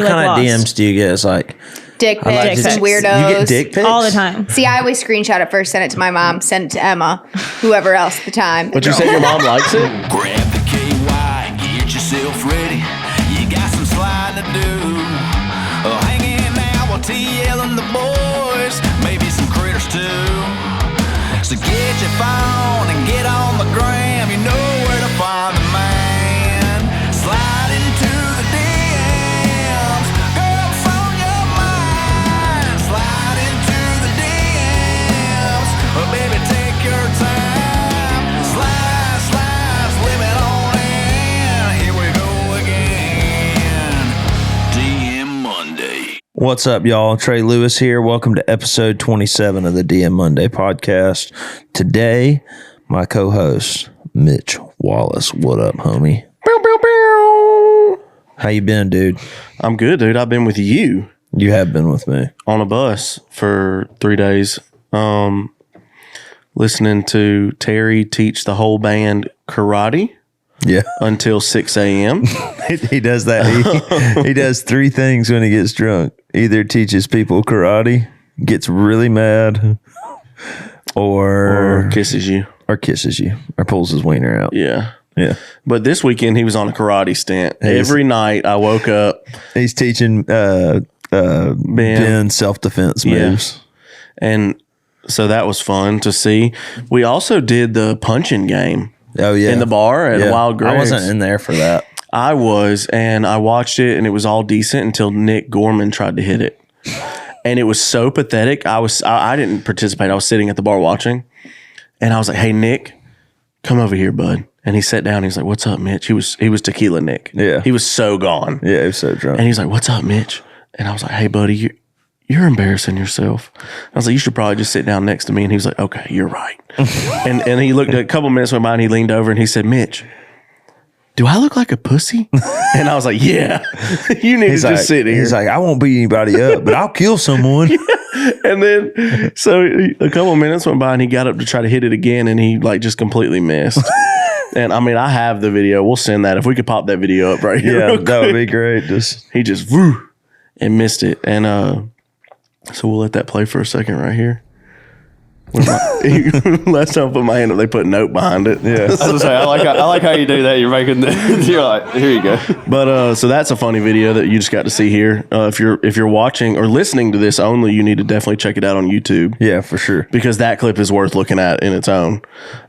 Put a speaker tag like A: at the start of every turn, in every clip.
A: kind of
B: lost.
A: DMs do you get? It's like
C: Dick pics and weirdos.
A: You get dick pics
B: all the time.
C: See, I always screenshot it first, send it to my mom, send it to Emma, whoever else at the time.
D: But you say your mom likes it?
E: Grab the KY, get yourself ready. You got some sliding to do. Hanging out while TL and the boys, maybe some critters too. So get your phone and get on the gram. You know where to find the man. Slide into the DMs. Girl, what's on your mind? Slide into the DMs. But baby, take your time. Slide, slide, slip it on in. Here we go again. DM Monday.
A: What's up, y'all? Trey Lewis here. Welcome to episode 27 of the DM Monday podcast. Today, my co-host, Mitch Wallace. What up, homie?
D: Bow, bow, bow.
A: How you been, dude?
D: I'm good, dude. I've been with you
A: You have been with me.
D: on a bus for 3 days, listening to Terry teach the whole band karate
A: Yeah.
D: until 6 a.m.
A: He does that. He does three things when he gets drunk. Either teaches people karate, gets really mad,
D: or kisses you.
A: kisses you, or pulls his wiener out.
D: Yeah.
A: Yeah.
D: But this weekend, he was on a karate stint. Every night I woke up.
A: He's teaching Ben self-defense moves.
D: And so that was fun to see. We also did the punching game.
A: Oh, yeah.
D: In the bar at Wild Greg's.
A: I wasn't in there for that.
D: I was, and I watched it, and it was all decent until Nick Gorman tried to hit it. And it was so pathetic. I didn't participate. I was sitting at the bar watching. And I was like, hey, Nick, come over here, bud. And he sat down. He was like, what's up, Mitch? He was Tequila Nick.
A: Yeah.
D: He was so gone.
A: Yeah, he was so drunk.
D: And he's like, what's up, Mitch? And I was like, hey, buddy, you're embarrassing yourself. I was like, you should probably just sit down next to me. And he was like, okay, you're right. and he looked, a couple minutes went by, and he leaned over and he said, Mitch, do I look like a pussy? And I was like, yeah, you need to just sit here.
A: He's like, I won't beat anybody up, but I'll kill someone.
D: And then, so a couple minutes went by, and he got up to try to hit it again, and he like just completely missed. And I mean, I have the video. We'll send that if we could pop that video up right here.
A: Yeah, that would be great.
D: He just woo and missed it. And so we'll let that play for a second right here. Last time I put my hand up, they put note behind it.
A: Yeah,
F: I was gonna say, I like how you do that. You're making you're like, here you go.
D: But so that's a funny video that you just got to see here. If you're watching or listening to this only, you need to definitely check it out on YouTube.
A: Yeah, for sure.
D: Because that clip is worth looking at in its own.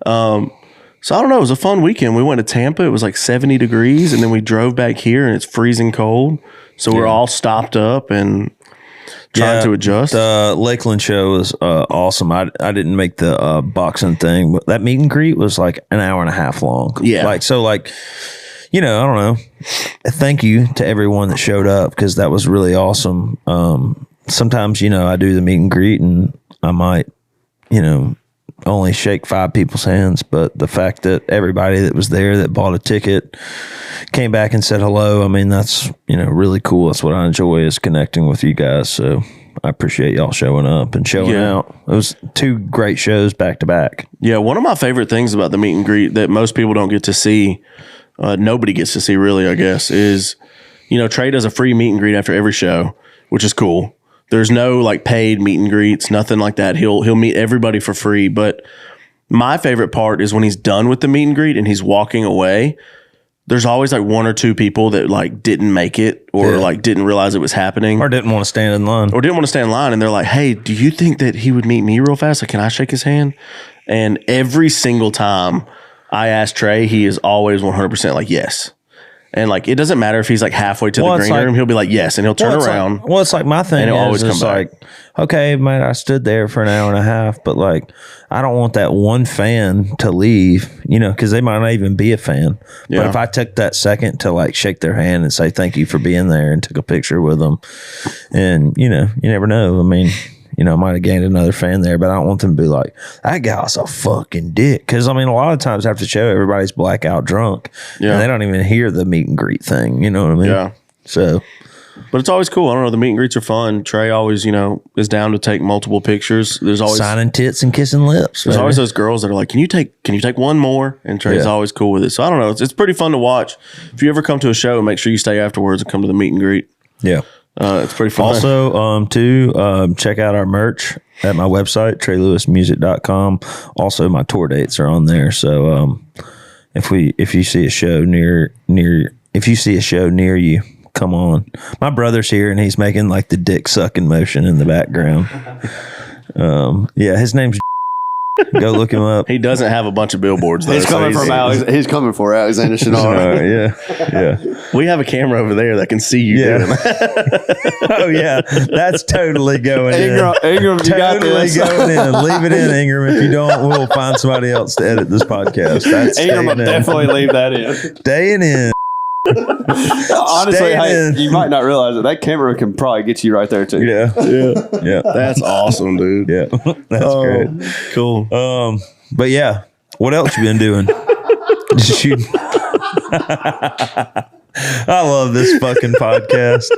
D: So I don't know. It was a fun weekend. We went to Tampa. It was like 70 degrees, and then we drove back here, and it's freezing cold. So we're all stopped up and trying to adjust.
A: The Lakeland show was awesome. I didn't make the boxing thing, but that meet and greet was like an hour and a half long.
D: Yeah.
A: I don't know. Thank you to everyone that showed up, because that was really awesome. Sometimes, I do the meet and greet and I might, only shake 5 people's hands, but the fact that everybody that was there that bought a ticket came back and said hello, I mean, that's, really cool. That's what I enjoy, is connecting with you guys. So I appreciate y'all showing up and showing out. It was 2 great shows back to back.
D: Yeah, one of my favorite things about the meet and greet that most people don't get to see, nobody gets to see really, I guess, is, Trey does a free meet and greet after every show, which is cool. There's no like paid meet and greets, nothing like that. He'll meet everybody for free. But my favorite part is when he's done with the meet and greet and he's walking away. There's always like 1 or 2 people that like didn't make it, or like didn't realize it was happening,
A: Or didn't want to stand in line. And they're like, hey, do you think that he would meet me real fast? Like, can I shake his hand? And every single time I ask Trey, he is always 100% like, yes. And like, it doesn't matter if he's like halfway to the green room, he'll be like, yes. And he'll turn around. It's like my thing
D: and he'll always come back.
A: Like, okay, man, I stood there for an hour and a half, but like, I don't want that one fan to leave, because they might not even be a fan.
D: Yeah.
A: But if I took that second to like shake their hand and say thank you for being there and took a picture with them, and you never know. I mean, I might have gained another fan there, but I don't want them to be like, that guy's a fucking dick. Because, I mean, a lot of times after the show, everybody's blackout drunk. Yeah. And they don't even hear the meet and greet thing. You know what I mean?
D: Yeah.
A: So.
D: But it's always cool. I don't know. The meet and greets are fun. Trey always, is down to take multiple pictures. There's always
A: signing tits and kissing lips.
D: There's always those girls that are like, can you take one more? And Trey's always cool with it. So I don't know. It's pretty fun to watch. If you ever come to a show, make sure you stay afterwards and come to the meet and greet.
A: Yeah.
D: It's pretty fun.
A: Also, check out our merch at my website, treylewismusic.com. Also, my tour dates are on there. So, if you see a show near you, come on. My brother's here and he's making like the dick sucking motion in the background. His name's go look him up.
D: He doesn't have a bunch of billboards though.
F: He's coming he's coming for Alexander Shannara.
A: Yeah.
D: We have a camera over there that can see you doing that.
A: Oh yeah, that's totally going
F: Ingram, you got
A: totally
F: this.
A: going in. Leave it in, Ingram. If you don't, we'll find somebody else to edit this podcast. That's
F: Ingram will
A: staying in.
F: definitely leave that in.
A: Staying in.
F: Honestly, hey, you might not realize it. That camera can probably get you right there too.
A: Yeah.
D: That's awesome, dude.
A: Yeah. That's great.
D: Cool.
A: But yeah, what else you been doing? Just shooting. I love this fucking podcast.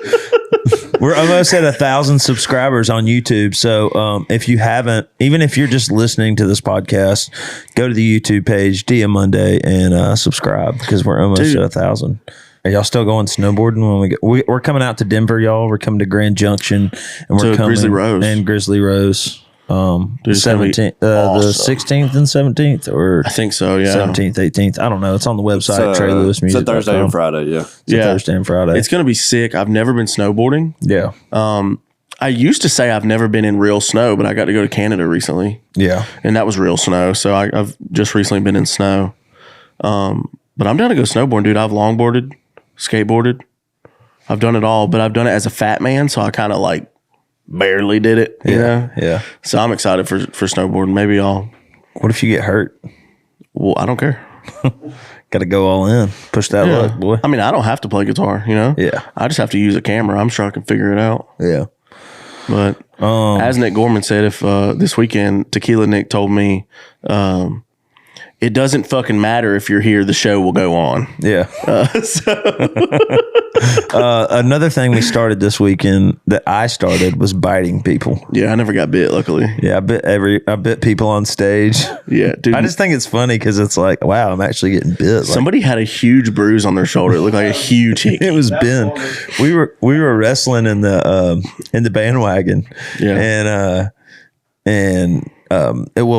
A: We're almost at 1,000 subscribers on YouTube. So if you haven't, even if you're just listening to this podcast, go to the YouTube page, DM Monday, and subscribe because we're almost at 1,000. Are y'all still going snowboarding when we get? We're coming out to Denver, y'all. We're coming to Grand Junction, and we're coming
D: Grizzly Rose
A: and Grizzly Rose.
D: Dude,
A: The 17th, the 16th and 17th, or
D: I think so. Yeah,
A: 17th, 18th. I don't know. It's on the website. Trey Lewis Music.
F: It's a Thursday and Friday. Yeah.
A: It's a Thursday and Friday.
D: It's gonna be sick. I've never been snowboarding.
A: Yeah.
D: I used to say I've never been in real snow, but I got to go to Canada recently.
A: Yeah.
D: And that was real snow. So I've just recently been in snow. But I'm down to go snowboarding, dude. I've longboarded, skateboarded. I've done it all, but I've done it as a fat man. So I kind of like barely did it. You know?
A: Yeah.
D: So I'm excited for snowboarding. Maybe
A: What if you get hurt?
D: Well, I don't care.
A: Got to go all in. Push that luck, boy.
D: I mean, I don't have to play guitar, you know?
A: Yeah.
D: I just have to use a camera. I'm sure I can figure it out.
A: Yeah.
D: But as Nick Gorman said, if this weekend, Tequila Nick told me, it doesn't fucking matter if you're here, the show will go on.
A: Yeah. Another thing we started this weekend that I started was biting people.
D: Yeah, I never got bit, luckily.
A: Yeah, I bit people on stage.
D: Yeah, dude.
A: I just think it's funny because it's like, wow, I'm actually getting bit. Like,
D: Somebody had a huge bruise on their shoulder. It looked like a huge hickey.
A: it was Ben. We were wrestling in the bandwagon.
D: Yeah.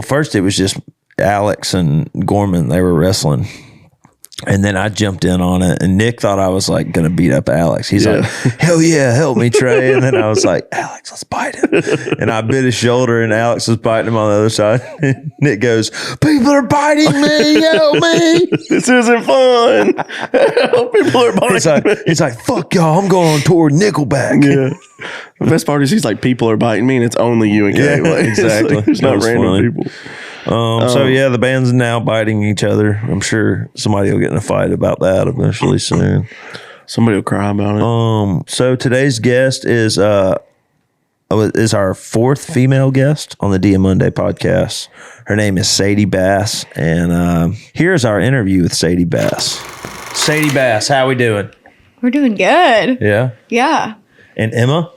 A: First it was just Alex and Gorman. They were wrestling. And then I jumped in on it, and Nick thought I was like going to beat up Alex. He's like, hell yeah, help me, Trey. And then I was like, Alex, let's bite him. And I bit his shoulder, and Alex was biting him on the other side. And Nick goes, people are biting me, help me.
D: This isn't fun. People are biting me.
A: He's like, fuck y'all, I'm going on tour with Nickelback.
D: Yeah. The best part is he's like, people are biting me, and it's only you and Kay.
A: Yeah, exactly.
D: It's
A: That
D: not
A: was
D: random
A: funny.
D: people.
A: So yeah, the band's now biting each other. I'm sure somebody will get in a fight about that eventually soon.
D: Somebody will cry about it.
A: So today's guest is our fourth female guest on the DM Monday podcast. Her name is Sadie Bass, and here's our interview with Sadie Bass. Sadie Bass, how we doing?
C: We're doing good.
A: Yeah.
C: Yeah.
A: And Emma,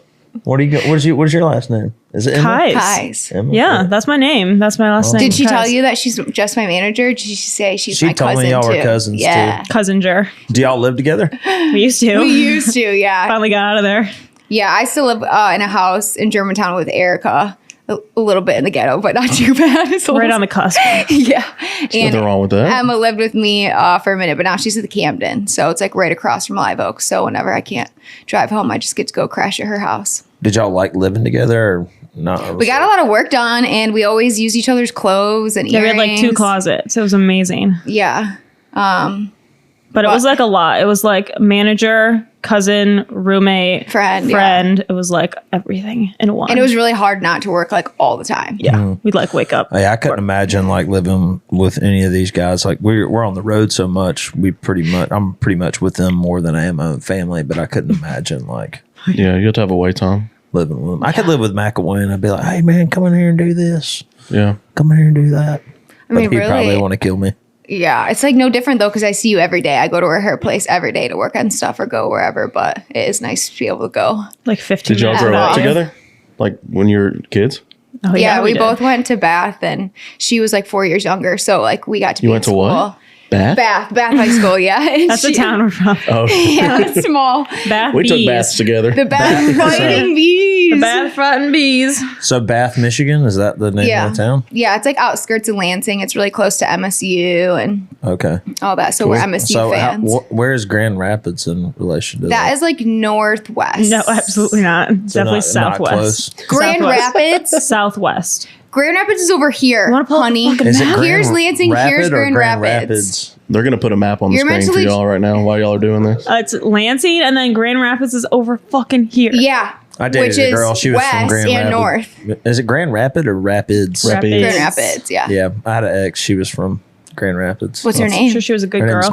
A: what is your last name? Is it Emma?
C: Kais.
A: Emma?
B: Yeah, that's my name. That's my last name.
C: Did she
B: Kais.
C: tell you that she's just my manager? Did she say she's
A: She
C: my
A: told
C: cousin
A: me y'all were
C: too?
A: cousins, too.
C: Yeah.
B: Cousinger.
A: Do y'all live together?
B: We used to.
C: We used to, yeah.
B: Finally got out of there.
C: Yeah, I still live in a house in Germantown with Erica. A little bit in the ghetto, but not too bad. It's
B: Right on the cusp.
C: Yeah.
D: Nothing wrong with that.
C: Emma lived with me for a minute, but now she's at the Camden. So it's like right across from Live Oak. So whenever I can't drive home, I just get to go crash at her house.
A: Did y'all like living together or not?
C: We got a lot of work done, and we always use each other's clothes and
B: Yeah, we
C: earrings.
B: had like 2 closets. It was amazing.
C: Yeah.
B: But it was like a lot. It was like manager, cousin, roommate,
C: Friend,
B: It was like everything in one.
C: And it was really hard not to work like all the time.
B: yeah. We'd like wake up.
A: I couldn't imagine like living with any of these guys. Like we're on the road so much. I'm pretty much with them more than I am my own family. But I couldn't imagine like
D: Yeah, you have to have a wait time.
A: living with them. I could live with Mcilwain. I'd be like, hey man, come in here and do this.
D: Yeah.
A: Come in here and do that.
C: I mean,
A: But he'd probably
C: really,
A: want to kill me.
C: yeah, it's like no different though, because I see you every day. I go to her place every day to work on stuff or go wherever, but it is nice to be able to go.
B: Like 15
D: Did y'all
B: minutes
D: grow up
B: without you.
D: together? Like when you were kids?
B: Oh,
C: Yeah, we
B: did.
C: both went to Bath, and she was like 4 years younger, so like we got to
D: You
C: be
D: went
C: in
D: to what?
C: school.
D: Bath?
C: Bath High School, yeah. And
B: That's the town we're from.
D: Oh,
C: Yeah, it's small.
B: Bath
D: we took
B: Bees.
D: baths together.
C: The Bath Fighting Bees.
B: The Bath Fighting Bees.
A: So Bath, Michigan, is that the name of the town?
C: Yeah, it's like outskirts of Lansing. It's really close to MSU and
A: Okay.
C: all that. So we're MSU
A: So
C: fans.
A: where is Grand Rapids in relation to that?
C: That is like northwest.
B: No, absolutely not.
A: So
B: Definitely
A: not
B: southwest.
A: close.
C: Grand
B: Southwest.
C: Rapids.
B: Southwest.
C: Grand Rapids is over here,
B: wanna pull up
C: honey.
B: the fucking
A: Is it
B: map?
A: Grand
C: Here's Lansing,
A: Rapid
C: here's
A: or
C: Grand Rapids.
D: They're going to put a map on the
C: You're
D: screen for
C: mentally-
D: y'all right now while y'all are doing this.
B: It's Lansing, and then Grand Rapids is over fucking here.
C: Yeah.
A: I dated
C: which
A: a
C: is
A: girl. She was from
C: west
A: Grand
C: and
A: Rapids.
C: north.
A: Is it Grand Rapid or Rapids?
D: Rapids.
C: Grand Rapids, yeah.
A: Yeah, I had an ex. She was from Grand Rapids.
C: What's her
B: I'm
C: name?
B: sure she was a good
A: Her name's-
B: girl.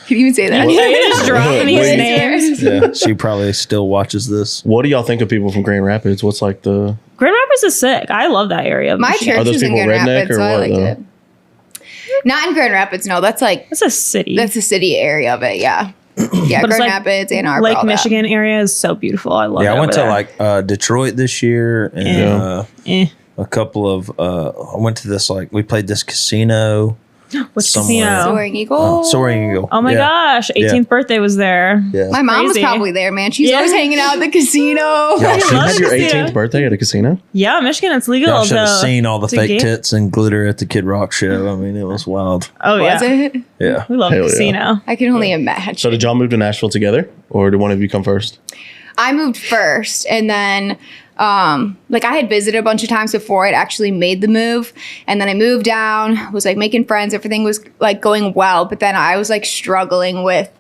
C: Can you even say that?
B: You're just dropping these
D: Wait.
B: names.
A: Yeah, she probably still watches this.
D: What do y'all think of people from Grand Rapids? What's like the...
B: Grand Rapids is sick. I love that area. of
C: My
B: Michigan.
C: church
D: those
C: was in
D: people
C: Grand
D: redneck
C: Rapids,
D: or
C: so I
D: what,
C: liked
D: though?
C: it. Not in Grand Rapids, no. That's like
B: It's a city.
C: that's the city area of it, yeah. Yeah,
B: But it's
C: Grand
B: like
C: Rapids, Ann Arbor,
B: Lake
C: all that.
B: Michigan area is so beautiful. I love it.
A: Yeah, I went
B: over
A: to
B: there.
A: like Detroit this year, and
D: Yeah.
A: a couple of. I went to this we played this casino.
B: Which
A: somewhere.
B: casino?
C: Soaring Eagle.
A: Soaring Eagle.
B: Oh my
A: Yeah.
B: gosh, 18th birthday was there.
A: Yeah.
C: My mom was
B: Crazy.
C: probably there, man. She's
B: Yeah.
C: always hanging out at the casino.
A: Y'all
D: You
A: should,
B: love
D: had your
B: casino.
D: 18th birthday at a casino?
B: Yeah, Michigan, it's legal.
A: y'all should have
B: to-
A: seen all the
B: to
A: fake
B: game.
A: tits and glitter at the Kid Rock show. I mean, it was wild.
B: Oh
C: Was
B: yeah,
C: it?
A: Yeah.
B: we love
D: Hell yeah.
B: casino.
C: I can only imagine.
D: So did y'all move to Nashville together? Or did one of you come first?
C: I moved first, and then like I had visited a bunch of times before I'd actually made the move, and then I moved down, was like making friends, everything was like going well, but then I was like struggling with,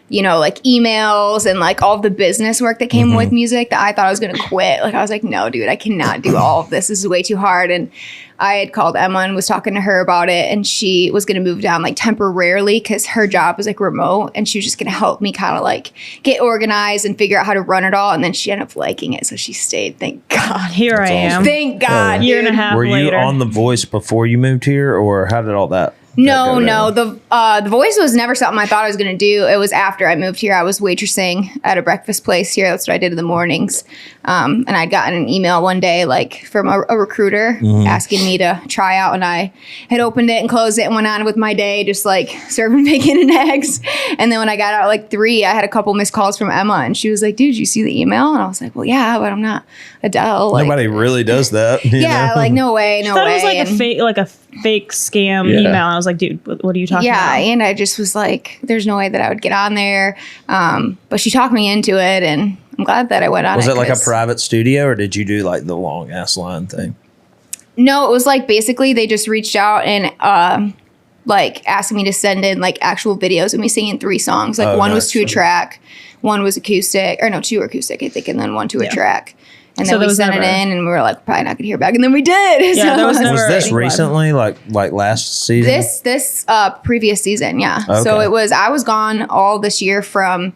C: you know, like emails and like all of the business work that came with music that I thought I was gonna quit. Like I was like, no, dude, I cannot do all of this. This is way too hard. And I had called Emma and was talking to her about it, and she was going to move down like temporarily because her job was like remote, and she was just going to help me kind of like get organized and figure out how to run it all. And then she ended up liking it, so she stayed. Thank God.
B: Here I am.
C: Thank God.
B: Year and a
C: dude.
B: half
A: Were you
B: later.
A: on The Voice before you moved here, or how did all that?
C: No,
A: go
C: no.
A: down?
C: The Voice was never something I thought I was going to do. It was after I moved here. I was waitressing at a breakfast place here. That's what I did in the mornings. And I'd gotten an email one day, like from a recruiter asking me to try out. And I had opened it and closed it and went on with my day, just like serving bacon and eggs. And then when I got out at like 3, I had a couple missed calls from Emma, and she was like, "Dude, you see the email?" And I was like, "Well, yeah, but I'm not Adele." Like,
A: Nobody really does that. you
C: yeah,
A: know?
C: like no way, no
B: That
C: way.
B: was like
C: And-
B: a fake scam
D: Yeah.
B: email. And I was like, dude, what are you talking
C: yeah,
B: about?
C: and I just was like, there's no way that I would get on there. But she talked me into it, and I'm glad that I went on
A: Was
C: it.
A: it like a
C: 'cause-
A: private studio, or did you do like the long ass line thing?
C: No, it was like basically they just reached out and like asked me to send in like actual videos of me singing 3 songs. Like
A: Oh,
C: one was
A: nice.
C: 2 a track, one was acoustic, or no, 2 acoustic, I think, and then 1 to a track. And
B: So
C: then
B: there
C: we
B: was
C: sent it
B: never-
C: in, and we were like, probably not gonna hear back, and then we did.
B: Yeah, there was never-
A: Was this
B: anything
A: recently, like last season?
C: This previous season, yeah.
A: Okay.
C: So I was gone all this year from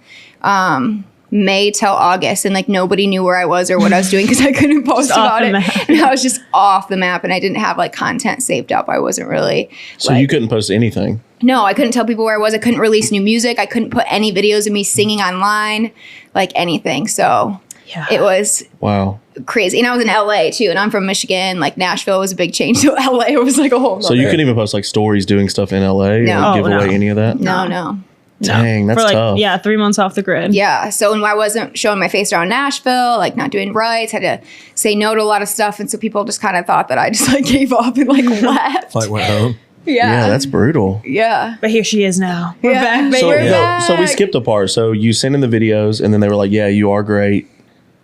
C: May till August, and like nobody knew where I was or what I was doing because I couldn't post
B: Just off
C: about
B: the
C: it.
B: map.
C: And I was just off the map, and I didn't have like content saved up. I wasn't really
D: So you couldn't post anything.
C: No, I couldn't tell people where I was. I couldn't release new music. I couldn't put any videos of me singing online, like anything. So
B: Yeah.
C: it was
D: Wow.
C: crazy. And I was in LA too, and I'm from Michigan. Like Nashville was a big change. So LA was like a whole
D: So you
C: nother-
D: couldn't even post like stories doing stuff in LA
C: No.
D: or give
B: Oh, no.
D: away any of that?
C: No.
D: Dang, that's
B: For like,
D: tough.
B: yeah, 3 months off the grid.
C: Yeah. So when I wasn't showing my face around Nashville, like not doing rights, had to say no to a lot of stuff. And so people just kind of thought that I just like gave up and like left.
A: like went home.
D: Yeah, that's brutal.
C: Yeah.
B: But here she is now. We're
C: Yeah.
B: back, baby.
D: So,
C: We're back.
D: so we skipped a part. So you sent in the videos, and then they were like, "Yeah, you are great.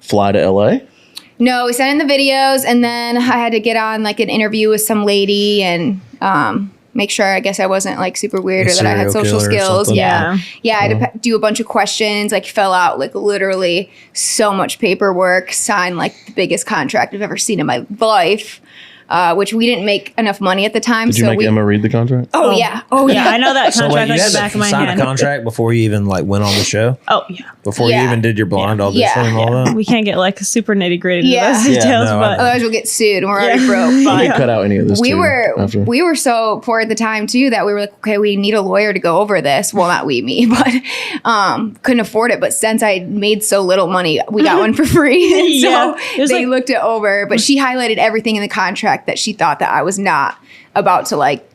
D: Fly to LA."
C: No, we sent in the videos, and then I had to get on like an interview with some lady and make sure, I guess I wasn't like super weird
A: A
C: or that I had
A: serial
C: social
A: killer or
C: skills.
A: something.
C: Yeah. Yeah. I had to do a bunch of questions, like fill out like literally so much paperwork, sign like the biggest contract I've ever seen in my life. Which we didn't make enough money at the time.
D: Did you
C: so
D: make
C: we,
D: Emma read the contract?
C: Oh yeah. Oh
B: Yeah,
C: yeah.
B: I know that
A: So
B: contract
A: wait, you
B: like
A: had
B: the back
A: to
B: of my
A: sign
B: hand.
A: a contract before you even like went on the show?
B: Oh, yeah.
A: Before you
C: Yeah.
A: even did your blind audition
C: Yeah.
A: and all that?
B: We can't get like super nitty gritty
C: Yeah.
B: into those
C: Yeah,
B: details,
A: no,
B: but
C: Otherwise we'll get sued and we're already
B: Yeah.
C: broke.
D: I
C: But
D: didn't cut out any of this.
C: we
D: too, after.
C: were so poor at the time too that we were like, okay, we need a lawyer to go over this. Well, not me, but couldn't afford it. But since I made so little money, we got one for free. So
B: Yeah. It was
C: they
B: like-
C: looked it over, but she highlighted everything in the contract that she thought that I was not about to like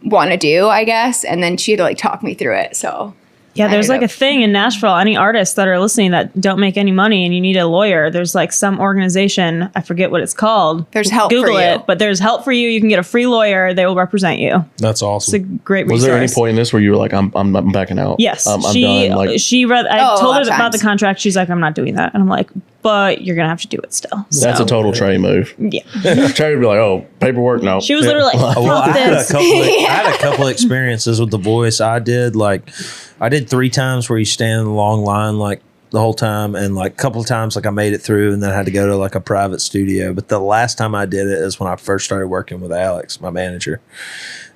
C: want to do, I guess. And then she had to like talk me through it. So
B: Yeah, there's
C: ended
B: like
C: up-
B: a thing in Nashville. Any artists that are listening that don't make any money and you need a lawyer, there's like some organization, I forget what it's called.
C: There's help for
B: Google
C: you.
B: it, but there's help for you. You can get a free lawyer. They will represent you.
A: That's
B: It's a
A: awesome.
B: great resource.
D: Was there any point in this where you were like, I'm backing out?
B: Yes,
D: I'm
B: she
D: done. Like,
B: she read. I
C: Oh, a
B: told
C: lot
B: her
C: of
B: about the
C: times.
B: contract. She's like, I'm not doing that, and I'm like, but you're gonna have to do it still.
D: that's
B: So,
D: a total Trey move.
B: yeah.
D: Trey would be like, oh, paperwork? No.
B: She was literally like,
A: Well,
B: fuck
A: I had,
B: this.
A: I had a couple experiences with The Voice. I did 3 times where you stand in a long line like the whole time, and like a couple of times like I made it through and then I had to go to like a private studio. But the last time I did it is when I first started working with Alex, my manager.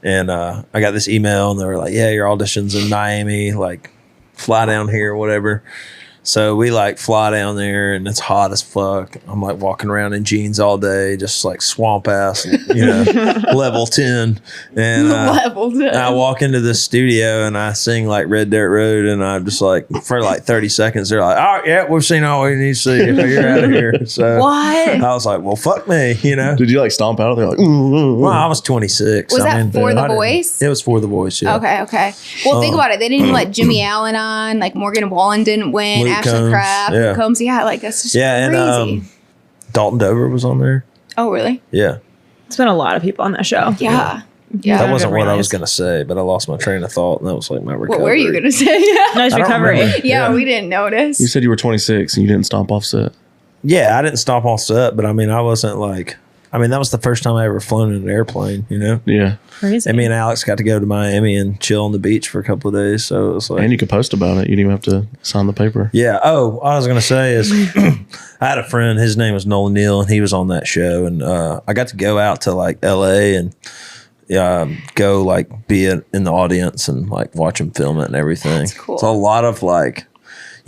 A: And I got this email and they were like, yeah, your audition's in Miami, like fly down here or whatever. So we like fly down there and it's hot as fuck. I'm like walking around in jeans all day, just like swamp ass, level 10. And
C: Leveled it.
A: I walk into the studio and I sing like Red Dirt Road, and I'm just like, for like 30 seconds, they're like, all right, yeah, we've seen all we need to see. You're out of here. So
C: What?
A: I was like, well, fuck me,
D: Did you like stomp out? They're like,
A: Well, I was 26.
C: Was that for The
A: I didn't-
C: Voice?
A: It was for The Voice, yeah.
C: Okay. Well, think about it. They didn't even let Jimmy Allen on. Like Morgan Wallen didn't win.
A: Luke
C: Ashton
A: Combs,
C: Kraft,
A: yeah.
C: Combs. Yeah, like that's just
A: Yeah,
C: crazy.
A: and Dalton Dover was on there.
C: Oh, really?
A: Yeah.
B: It's been a lot of people on that show.
C: Yeah.
A: That
B: Yeah.
A: wasn't what I
B: realize.
A: was going to say, but I lost my train of thought, and that was like my recovery.
C: What were you gonna say?
B: Nice
A: I don't
B: recovery.
A: remember.
C: Yeah, we didn't notice.
D: you said you were 26 and you didn't stomp off set.
A: Yeah, I didn't stop off set, but I mean, I wasn't like, that was the first time I ever flown in an airplane,
D: Yeah.
B: Crazy.
A: And me and Alex got to go to Miami and chill on the beach for a couple of days. So it was like,
D: And you could post about it. You didn't even have to sign the paper.
A: yeah. Oh, what I was going to say is I had a friend, his name was Nolan Neal, and he was on that show. And I got to go out to like LA and go like be in the audience and like watch him film it and everything.
C: That's cool.
A: So a lot of like,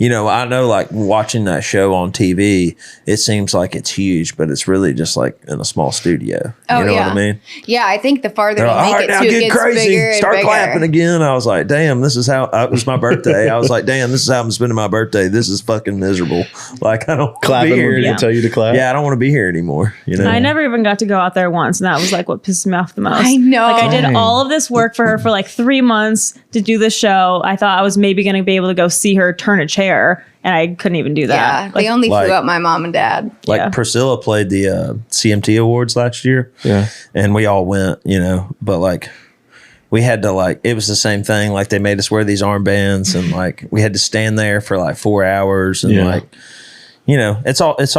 A: I know like watching that show on TV, it seems like it's huge, but it's really just like in a small studio.
C: Oh,
A: You know
C: yeah.
A: what I mean?
C: Yeah, I think the farther
A: They're
C: you
A: like, all
C: make
A: right,
C: it
A: now
C: too, it
A: get
C: gets
A: crazy.
C: bigger and
A: Start
C: bigger.
A: clapping again. I was like, damn, this is how it was my birthday. I was like, damn, this is how I'm spending my birthday. This is fucking miserable. Like, I don't want to
D: Clapping
A: be
D: when
A: here.
D: people
B: Yeah.
D: tell you to clap.
A: Yeah, I don't want to be here anymore.
B: I never even got to go out there once, and that was like what pissed me off the most.
C: I know.
B: Like I did
D: Dang.
B: all of this work for her for like 3 months to do this show. I thought I was maybe going to be able to go see her turn a chair, and I couldn't even do
C: Yeah,
B: that.
C: they only
A: like-
C: flew up my mom and dad.
A: Like
B: Yeah.
A: Priscilla played the CMT Awards last year.
D: Yeah.
A: And we all went, but like we had to like, it was the same thing. Like they made us wear these armbands and like we had to stand there for like 4 hours and
D: Yeah.
A: like, it's all, it's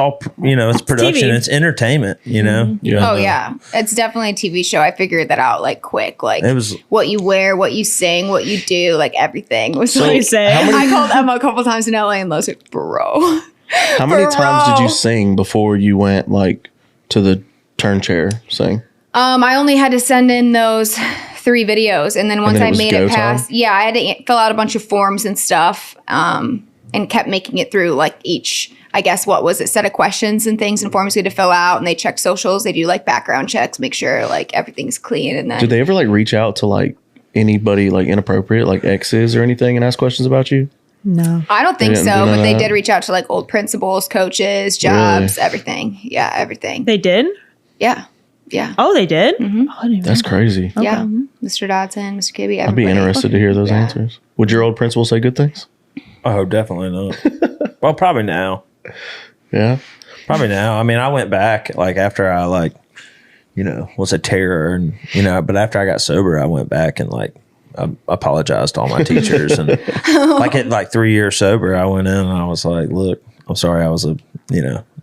A: production,
B: TV.
A: it's entertainment,
D: Yeah.
C: Oh yeah, it's definitely a TV show. I figured that out like quick. Like
A: It was-
C: what you wear, what you sing, what you do, like everything was
B: What do you
C: like.
B: say?
C: I called Emma a couple times in LA and Lowe's like, bro.
D: How many times did you
C: Bro.
D: sing before you went like to the turn chair sing?
C: I only had to send in those 3 videos, and then once
D: then it
C: I
D: was
C: made
D: go
C: it past,
D: time?
C: I had to fill out a bunch of forms and stuff, and kept making it through like each. I guess what was it? Set of questions and things and forms we had to fill out, and they check socials. They do like background checks, make sure like everything's clean, and then
D: Did they ever like reach out to like anybody like inappropriate, like exes or anything, and ask questions about you?
B: No.
C: I don't think
D: They didn't
C: so,
D: do
C: but they
D: that?
C: did reach out to like old principals, coaches, jobs, everything. Yeah, everything.
B: They did?
C: Yeah. Yeah.
B: Oh, they did?
C: Mm-hmm.
B: Oh, I didn't even
D: That's
B: know.
D: crazy.
C: Yeah. Mr. Dodson, Mr. Kibbe, everybody.
D: I'd be interested to hear those
C: Yeah.
D: answers. Would your old principal say good things?
A: Oh, definitely not. Well, probably now.
D: Yeah.
A: Probably now. I mean, I went back like after I like, was a terror and, but after I got sober, I went back and like, I apologized to all my teachers and like at like 3 years sober, I went in and I was like, look, I'm sorry. I was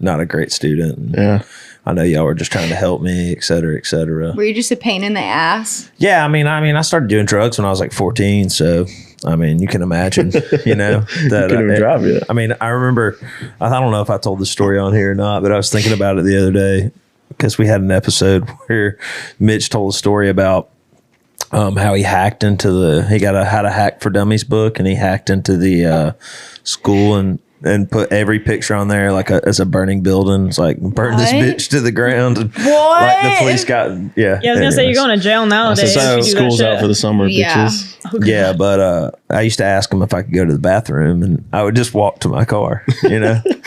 A: not a great student. And
D: Yeah.
A: I know y'all were just trying to help me, et cetera, et cetera.
C: Were you just a pain in the ass?
A: Yeah. I mean, I started doing drugs when I was like 14. So, I mean, you can imagine, that
D: Couldn't even drive yet.
A: I mean, I remember, I don't know if I told the story on here or not, but I was thinking about it the other day because we had an episode where Mitch told a story about how he hacked into he got a How to Hack for Dummies book and he hacked into the school and put every picture on there like as a burning building. It's like burn this
C: What?
A: bitch to the ground. And,
C: What?
A: Like the police got
B: Yeah, I was going to say, you're going to jail nowadays.
A: So
B: if you do that
D: School's out
B: shit.
D: for the summer,
C: Yeah.
D: bitches.
A: Yeah, but I used to ask him if I could go to the bathroom, and I would just walk to my car.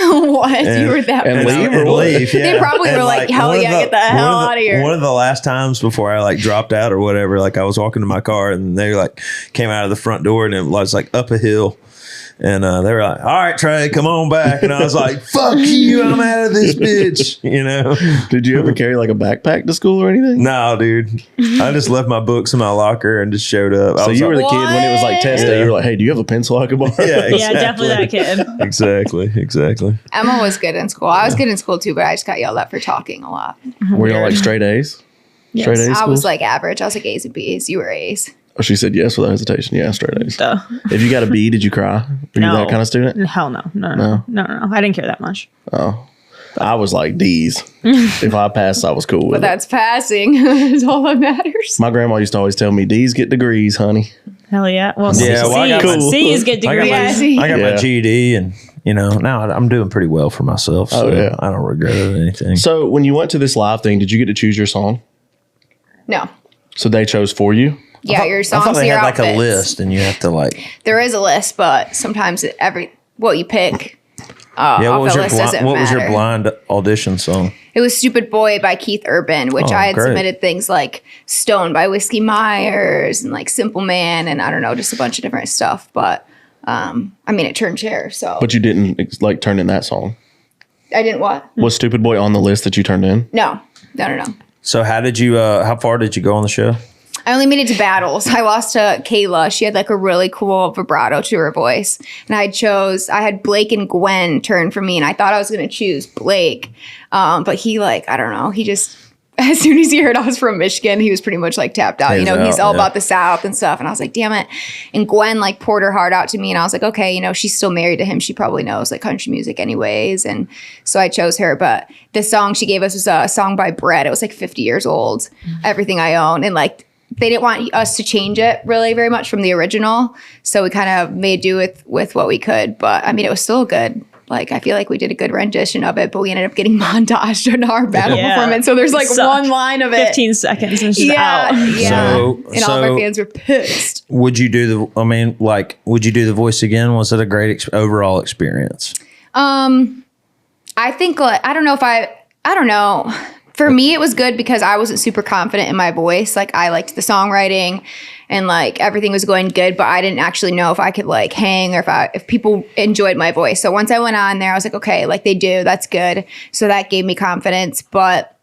C: What? You were that
D: and
C: person.
D: leave or what?
C: They probably were like, hell yeah, get the hell out of here.
A: One of the last times before I like dropped out or whatever, like I was walking to my car and they like came out of the front door and it was like up a hill. And they were like, all right, Trey, come on back. And I was like, fuck you, I'm out of this bitch. You know?
D: Did you ever carry like a backpack to school or anything?
A: No, dude. I just left my books in my locker and just showed up.
D: So you were the
C: What?
D: kid when it was like test day. You were like, hey, do you have a pencil I could borrow?
A: Yeah,
B: Yeah, definitely that kid.
A: Exactly.
C: Emma was good in school. I was good in school too, but I just got yelled at for talking a lot.
D: Were you all like straight A's?
B: Yes.
D: Straight A's?
C: I
D: schools?
C: was like average. I was like A's and B's. You were A's.
D: Oh, she said yes without hesitation. Yeah, straight A's.
B: Duh.
D: If you got a B, did you cry? Were you that kind of student?
B: Hell no. No. I didn't care that much.
D: Oh, I was like D's. If I passed, I was cool with
C: But
D: it.
C: that's passing. Is all that matters.
D: My grandma used to always tell me, D's get degrees, honey.
B: Hell yeah. Well,
A: Yeah, well, I got my-
B: C's get
A: I got
B: degrees.
C: Yeah, see?
A: I got my
D: Yeah.
A: GED and, you know, now I'm doing pretty well for myself. So
D: yeah.
A: I don't regret anything.
D: So when you went to this live thing, did you get to choose your song?
C: No.
D: So they chose for you?
C: Yeah, your
A: I
C: songs
A: thought
C: and
A: they
C: your
A: had like
C: outfits.
A: a list and you have to like.
C: There is a list, but sometimes what you pick
A: Yeah,
C: off
A: what was
C: the
A: your
C: list doesn't
A: what was your
C: matter.
A: blind audition song?
C: It was Stupid Boy by Keith Urban, which
A: Oh,
C: I had
A: great.
C: submitted things like Stone by Whiskey Myers and like Simple Man and I don't know, just a bunch of different stuff. But I mean, it turned chair, so.
D: But you didn't like turn in that song.
C: I didn't what?
D: Was Stupid Boy on the list that you turned in?
C: No.
A: So how did you? How far did you go on the show?
C: I only made it to battles. I lost to Kayla. She had like a really cool vibrato to her voice. And I had Blake and Gwen turn for me. And I thought I was going to choose Blake. But he I don't know. He just, as soon as he heard I was from Michigan, he was pretty much like tapped out.
A: He was
C: He's
A: out,
C: all
A: yeah.
C: about the South and stuff. And I was like, damn it. And Gwen like poured her heart out to me. And I was like, okay, she's still married to him. She probably knows like country music anyways. And so I chose her. But the song she gave us was a song by Brett. It was like 50 years old. Everything I Own. And like, they didn't want us to change it really very much from the original. So we kind of made do with what we could. But I mean, it was still good. Like, I feel like we did a good rendition of it, but we ended up getting montaged in our battle
B: Yeah.
C: performance. So there's like
B: Sucked.
C: one line of it.
B: 15 seconds and she's out.
C: Yeah. And all of
A: So-
C: our fans were pissed.
A: Would you do the? I mean, like, would you do the voice again? Was it a great overall experience?
C: I think like, I don't know. For me, it was good because I wasn't super confident in my voice. Like I liked the songwriting and like everything was going good, but I didn't actually know if I could like hang or if people enjoyed my voice. So once I went on there, I was like, okay, like they do, that's good. So that gave me confidence, but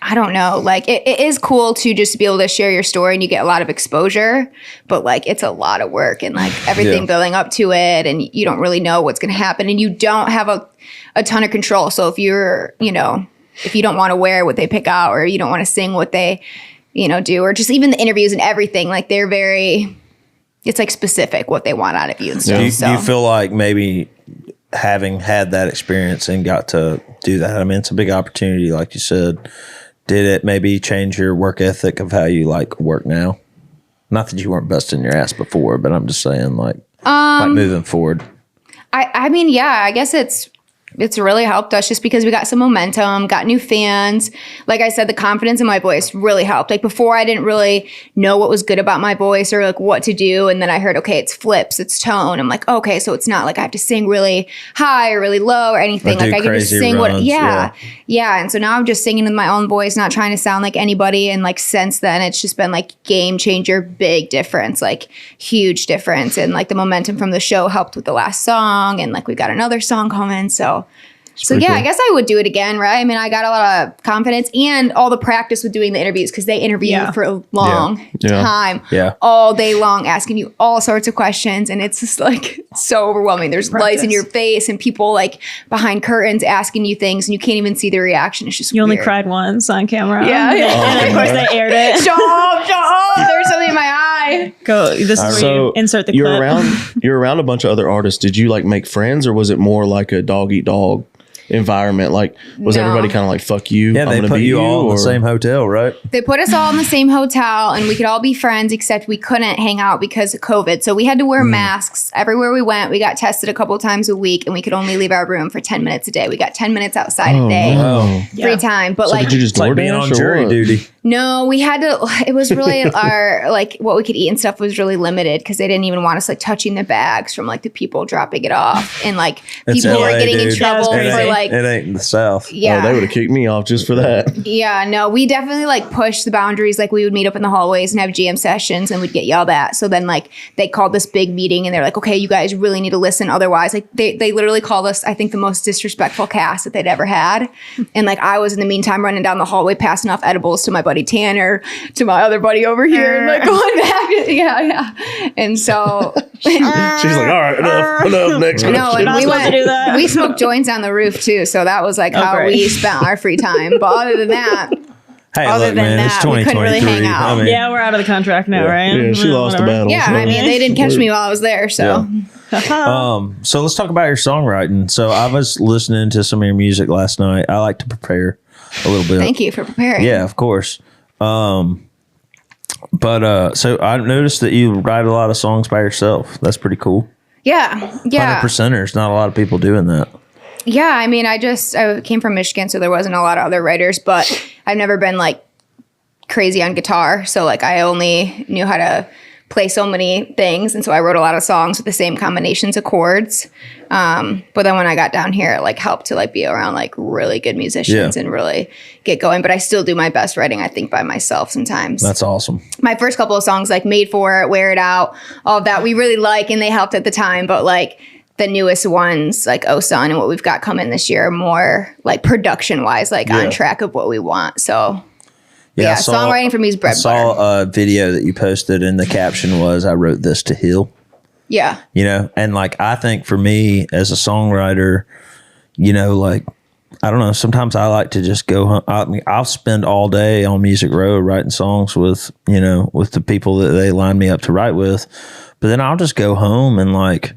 C: I don't know. Like it is cool to just be able to share your story and you get a lot of exposure, but like it's a lot of work and like everything building up to it and you don't really know what's going to happen and you don't have a ton of control. So if you're, if you don't want to wear what they pick out or you don't want to sing what they, do, or just even the interviews and everything, like it's like specific what they want out of you and stuff.
A: Do you feel like maybe having had that experience and got to do that? I mean, it's a big opportunity, like you said. Did it maybe change your work ethic of how you like work now? Not that you weren't busting your ass before, but I'm just saying like moving forward.
C: I mean, yeah, I guess it's really helped us just because we got some momentum, got new fans. Like I said, the confidence in my voice really helped. Like before, I didn't really know what was good about my voice or like what to do. And then I heard, okay, it's flips, it's tone. I'm like, okay, so it's not like I have to sing really high or really low or anything. Like I can just sing
A: runs,
C: yeah. And so now I'm just singing with my own voice, not trying to sound like anybody. And like since then, it's just been like game changer, big difference, like huge difference. And like the momentum from the show helped with the last song. And like we got another song coming. So yeah, I guess I would do it again, right? I mean, I got a lot of confidence and all the practice with doing the interviews because they interview you for a long time, all day long, asking you all sorts of questions. And it's just like so overwhelming. There's lights in your face and people like behind curtains asking you things and you can't even see the reaction. It's just
B: You only
C: weird.
B: cried once on camera.
C: Yeah.
B: And of course they aired it.
C: Shut up. There's something in my eye.
B: Go. This is where you insert the clip.
D: You're around a bunch of other artists. Did you like make friends or was it more like a dog eat dog environment? Like was
C: No.
D: everybody kind of like fuck you?
A: Yeah,
D: I'm
A: they
D: gonna
A: put
D: beat
A: you all in the
D: or-
A: same hotel, right?
C: They put us all in the same hotel and we could all be friends except we couldn't hang out because of COVID. So we had to wear masks everywhere we went. We got tested a couple of times a week and we could only leave our room for 10 minutes a day. We got 10 minutes outside a day.
D: wow.
C: Free time. But
D: So
C: like
D: did you just
A: It's like being
D: DoorDash
A: on
D: or
A: jury
D: what?
A: duty.
C: No, we had to, it was really our, like what we could eat and stuff was really limited because they didn't even want us like touching the bags from like the people dropping it off. And like
A: It's
C: people were
A: LA,
C: getting in
A: dude.
C: trouble
B: That was
C: for
B: crazy.
C: like,
A: It ain't in the South.
C: yeah.
D: Oh, they would have kicked me off just for that.
C: Yeah, no, we definitely like pushed the boundaries. Like we would meet up in the hallways and have jam sessions and we'd get yelled at. So then like they called this big meeting and they're like, okay, you guys really need to listen. Otherwise, like they literally called us, I think, the most disrespectful cast that they'd ever had. And like I was in the meantime running down the hallway passing off edibles to my buddy Tanner, to my other buddy over here, and like going back. Yeah. And so
D: She's like, all right, enough. Next
C: no,
D: question.
C: and we
B: supposed to do that.
C: we smoked joints on the roof too. So that was like how
B: great.
C: we spent our free time. But other than that,
A: Hey,
C: Other
A: look,
C: than
A: man, it's
C: that, we couldn't really
A: 2023.
C: hang out.
A: I mean,
B: Yeah, we're out of the contract now, right?
D: Yeah, she lost the
B: Whatever.
D: battle.
C: yeah, I mean, they didn't catch me while I was there. So
A: So let's talk about your songwriting. So I was listening to some of your music last night. I like to prepare a little bit.
C: thank you for preparing.
A: Yeah, of course. But so I noticed that you write a lot of songs by yourself. That's pretty cool.
C: Yeah.
A: 100%ers. Not a lot of people doing that.
C: Yeah. I mean, I came from Michigan, so there wasn't a lot of other writers, but I've never been like crazy on guitar. So like I only knew how to play so many things. And so I wrote a lot of songs with the same combinations of chords. But then when I got down here, it like helped to like be around like really good musicians
A: Yeah.
C: and really get going. But I still do my best writing, I think, by myself sometimes.
A: That's awesome.
C: My first couple of songs, like Made For It, Wear It Out, all of that we really like and they helped at the time. But like the newest ones, like Oh Son and what we've got coming this year, are more like production wise, like on track of what we want. So yeah, songwriting for me is bread
A: I saw
C: butter.
A: a video that you posted, and the caption was, "I wrote this to heal."
C: Yeah.
A: You know, and like I think for me as a songwriter, you know, like I don't know. Sometimes I like to just go home. I'll spend all day on Music Row writing songs with with the people that they line me up to write with, but then I'll just go home and like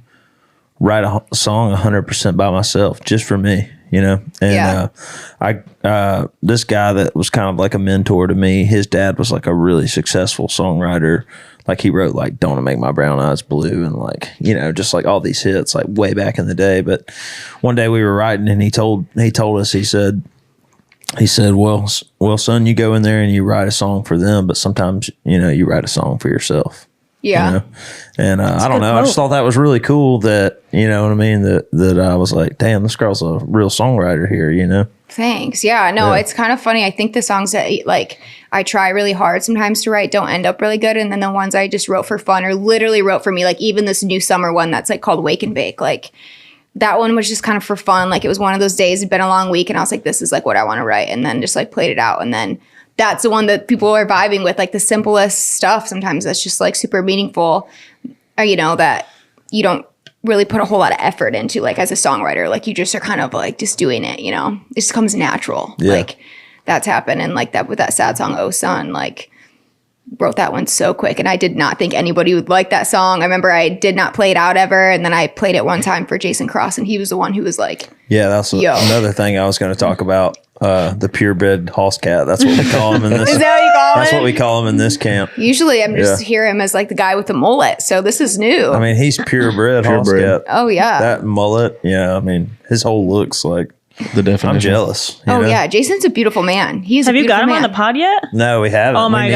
A: write a song 100% by myself, just for me. And this guy that was kind of like a mentor to me, his dad was like a really successful songwriter. Like he wrote like "Don't Make My Brown Eyes Blue" and like just like all these hits like way back in the day. But one day we were writing, and he told us, he said, well, son, you go in there and you write a song for them, but sometimes you write a song for yourself.
C: Yeah.
A: And I don't know. I just thought that was really cool that, you know what I mean? That I was like, damn, this girl's a real songwriter here,
C: Thanks. Yeah, no, It's kind of funny. I think the songs that like I try really hard sometimes to write don't end up really good. And then the ones I just wrote for fun or literally wrote for me, like even this new summer one that's like called Wake and Bake, like that one was just kind of for fun. Like it was one of those days, it'd been a long week and I was like, this is like what I want to write. And then just like played it out. And then that's the one that people are vibing with, like the simplest stuff. Sometimes that's just like super meaningful, or, that you don't really put a whole lot of effort into, like as a songwriter, like you just are kind of like just doing it, it just comes natural.
A: Yeah.
C: Like that's happened. And like that with that sad song, Oh Son, like wrote that one so quick. And I did not think anybody would like that song. I remember I did not play it out ever. And then I played it one time for Jason Cross and he was the one who was like,
A: yeah, that's
C: Yo.
A: another thing I was going to talk about. The purebred house cat. That's what we call him in this.
C: is that what you call
A: That's
C: it?
A: what we call him in this camp.
C: Usually I'm just hear him as like the guy with the mullet. So this is new.
A: I mean, he's purebred house
D: Purebred.
A: cat.
C: Oh yeah.
A: That mullet. Yeah. I mean, his whole looks like,
D: The definition.
A: I'm jealous.
C: Oh yeah, Jason's a beautiful man. He's
B: Have
C: a
B: you got
C: beautiful
B: him on
C: man.
B: the pod yet?
A: No, we haven't.
B: Oh my
A: We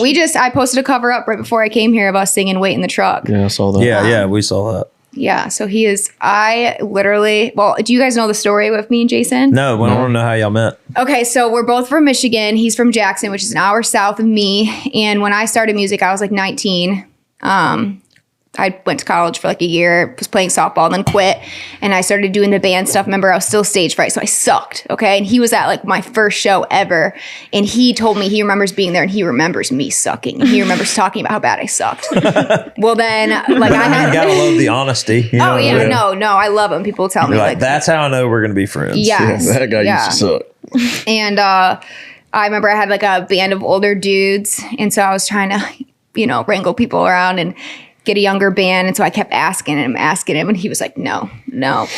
A: need
B: gosh.
A: to.
C: I posted a cover up right before I came here of us singing "Wait in the Truck."
D: Yeah, I saw that.
A: Yeah, we saw that.
C: Yeah, so he is. I literally. Well, do you guys know the story with me and Jason?
A: No, we don't know how y'all met.
C: Okay, so we're both from Michigan. He's from Jackson, which is an hour south of me. And when I started music, I was like 19. I went to college for like a year, was playing softball, then quit. And I started doing the band stuff. Remember, I was still stage fright, so I sucked. Okay. And he was at like my first show ever. And he told me he remembers being there and he remembers me sucking. And he remembers talking about how bad I sucked. Well, then, like I
A: You
C: had.
A: gotta love the honesty. You know
C: Oh,
A: what I
C: yeah.
A: mean?
C: No, I love it when people tell me
A: You're
C: like,
A: like, that's how I know we're gonna be friends.
C: yes.
D: That guy
C: yeah.
D: used to suck.
C: And I remember I had like a band of older dudes. And so I was trying to, wrangle people around and get a younger band. And so I kept asking him. And he was like, no, not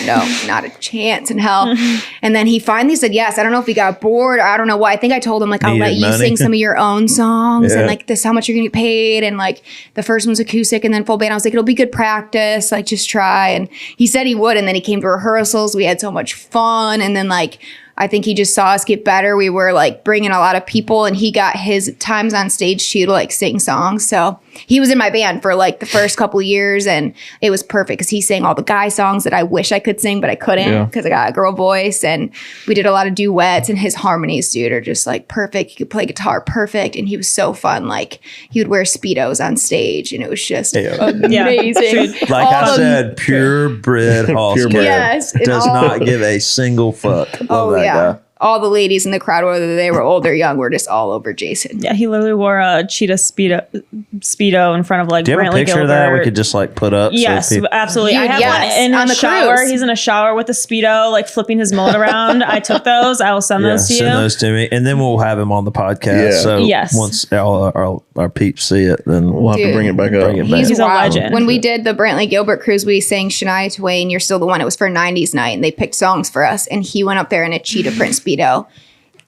C: a chance in hell. And then he finally said yes. I don't know if he got bored or I don't know what. I think I told him like, I'll
A: Needed
C: let you
A: money.
C: sing some of your own songs.
A: Yeah.
C: And like, this is how much you're going to get paid. And like the first one's acoustic and then full band. I was like, it'll be good practice. Like just try. And he said he would. And then he came to rehearsals. We had so much fun. And then like, I think he just saw us get better. We were like bringing a lot of people, and he got his times on stage too to like sing songs. So he was in my band for like the first couple of years, and it was perfect because he sang all the guy songs that I wish I could sing, but I couldn't because I got a girl voice. And we did a lot of duets, and his harmonies, dude, are just like perfect. He could play guitar perfect, and he was so fun. Like he would wear Speedos on stage, and it was just amazing.
A: Like I said, purebred Hall Scout.
C: Yes,
A: Does not give a single fuck. Love that guy.
C: All the ladies in the crowd, whether they were old or young, were just all over Jason.
B: Yeah, he literally wore a cheetah speedo in front of like
A: Do you have a
B: Brantley
A: picture
B: Gilbert.
A: of that we could just like put up?
B: Yes, absolutely.
C: Dude,
B: I have
C: yes,
B: one in
C: on
B: the
C: the
B: shower.
C: cruise.
B: He's in a shower with a speedo, like flipping his mullet around. I took those. I will send those to you.
A: Send those to me, and then we'll have him on the podcast.
D: Yeah.
A: So
B: Yes.
A: once our peeps see it, then
D: We'll have to
C: Dude.
D: bring it back up.
A: Bring it back.
B: He's a
C: wild.
B: legend.
C: When we did the Brantley Gilbert cruise, we sang Shania Twain, You're Still the One. It was for 90s night, and they picked songs for us. And he went up there in a cheetah print Speedo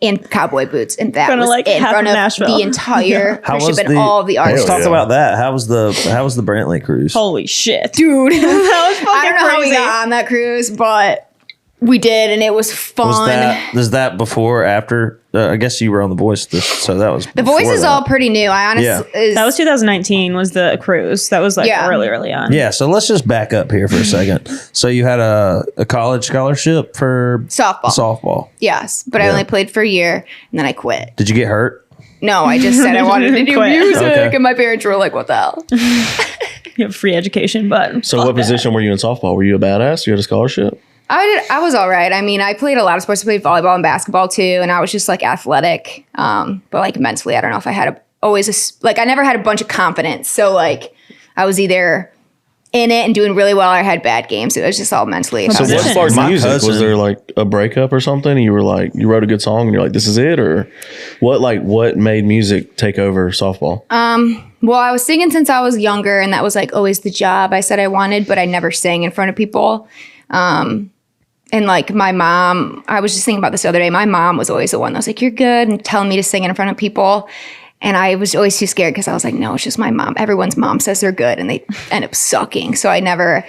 C: and cowboy boots. And that
B: Front of,
C: was
B: like,
C: in
B: half
C: front
B: of
C: of
B: Nashville.
C: the entire
A: How was
C: worship and
A: the-
C: all of the
A: Let's
C: artists.
A: talk
D: yeah.
A: about that. How was the Brantley cruise?
B: Holy shit,
C: Dude,
B: that was fucking
C: I don't know how we
B: crazy.
C: got on that cruise, but we did, and it was fun.
A: Was that before or after? I guess you were on The Voice, so that was
C: The Voice is all pretty new. I honestly
A: Yeah.
B: That was 2019. Was the cruise? That was like
C: Yeah.
B: early on.
A: Yeah, so let's just back up here for a second. So you had a college scholarship for
C: softball. Yes, but I
A: Yeah.
C: only played for a year, and then I quit.
A: Did you get hurt?
C: No, I just said I wanted to do
B: Quit.
C: music,
A: Okay.
C: and my parents were like, "What the hell?"
B: You have free education, but
D: So
B: fuck
D: what
B: that.
D: position were you in softball? Were you a badass? You had a scholarship?
C: I was all right. I mean, I played a lot of sports. I played volleyball and basketball too, and I was just like athletic. But like mentally, I don't know if I had I never had a bunch of confidence. So like I was either in it and doing really well, or I had bad games. It was just all mentally.
D: So what
B: Position.
D: sparked
A: My
D: music?
A: cousin-
D: Was there like a breakup or something? You were like, you wrote a good song and you're like, this is it? Or what made music take over softball?
C: Well, I was singing since I was younger, and that was like always the job I said I wanted, but I never sang in front of people. And like my mom, I was just thinking about this the other day. My mom was always the one that was like, "You're good," and telling me to sing in front of people. And I was always too scared because I was like, no, it's just my mom. Everyone's mom says they're good, and they end up sucking. So I never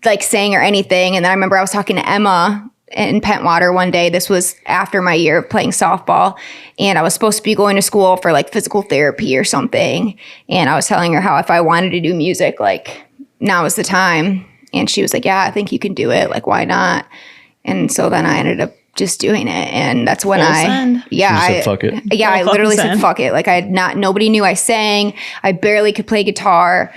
C: like sang or anything. And then I remember I was talking to Emma in Pentwater one day. This was after my year of playing softball, and I was supposed to be going to school for like physical therapy or something. And I was telling her how if I wanted to do music, like now is the time. And she was like, yeah, I think you can do it. Like, why not? And so then I ended up just doing it. And that's when
B: Full send.
D: You said, fuck it.
C: Yeah, I
B: Full
C: literally
B: fucking
C: said
B: send.
C: fuck it. Like nobody knew I sang. I barely could play guitar.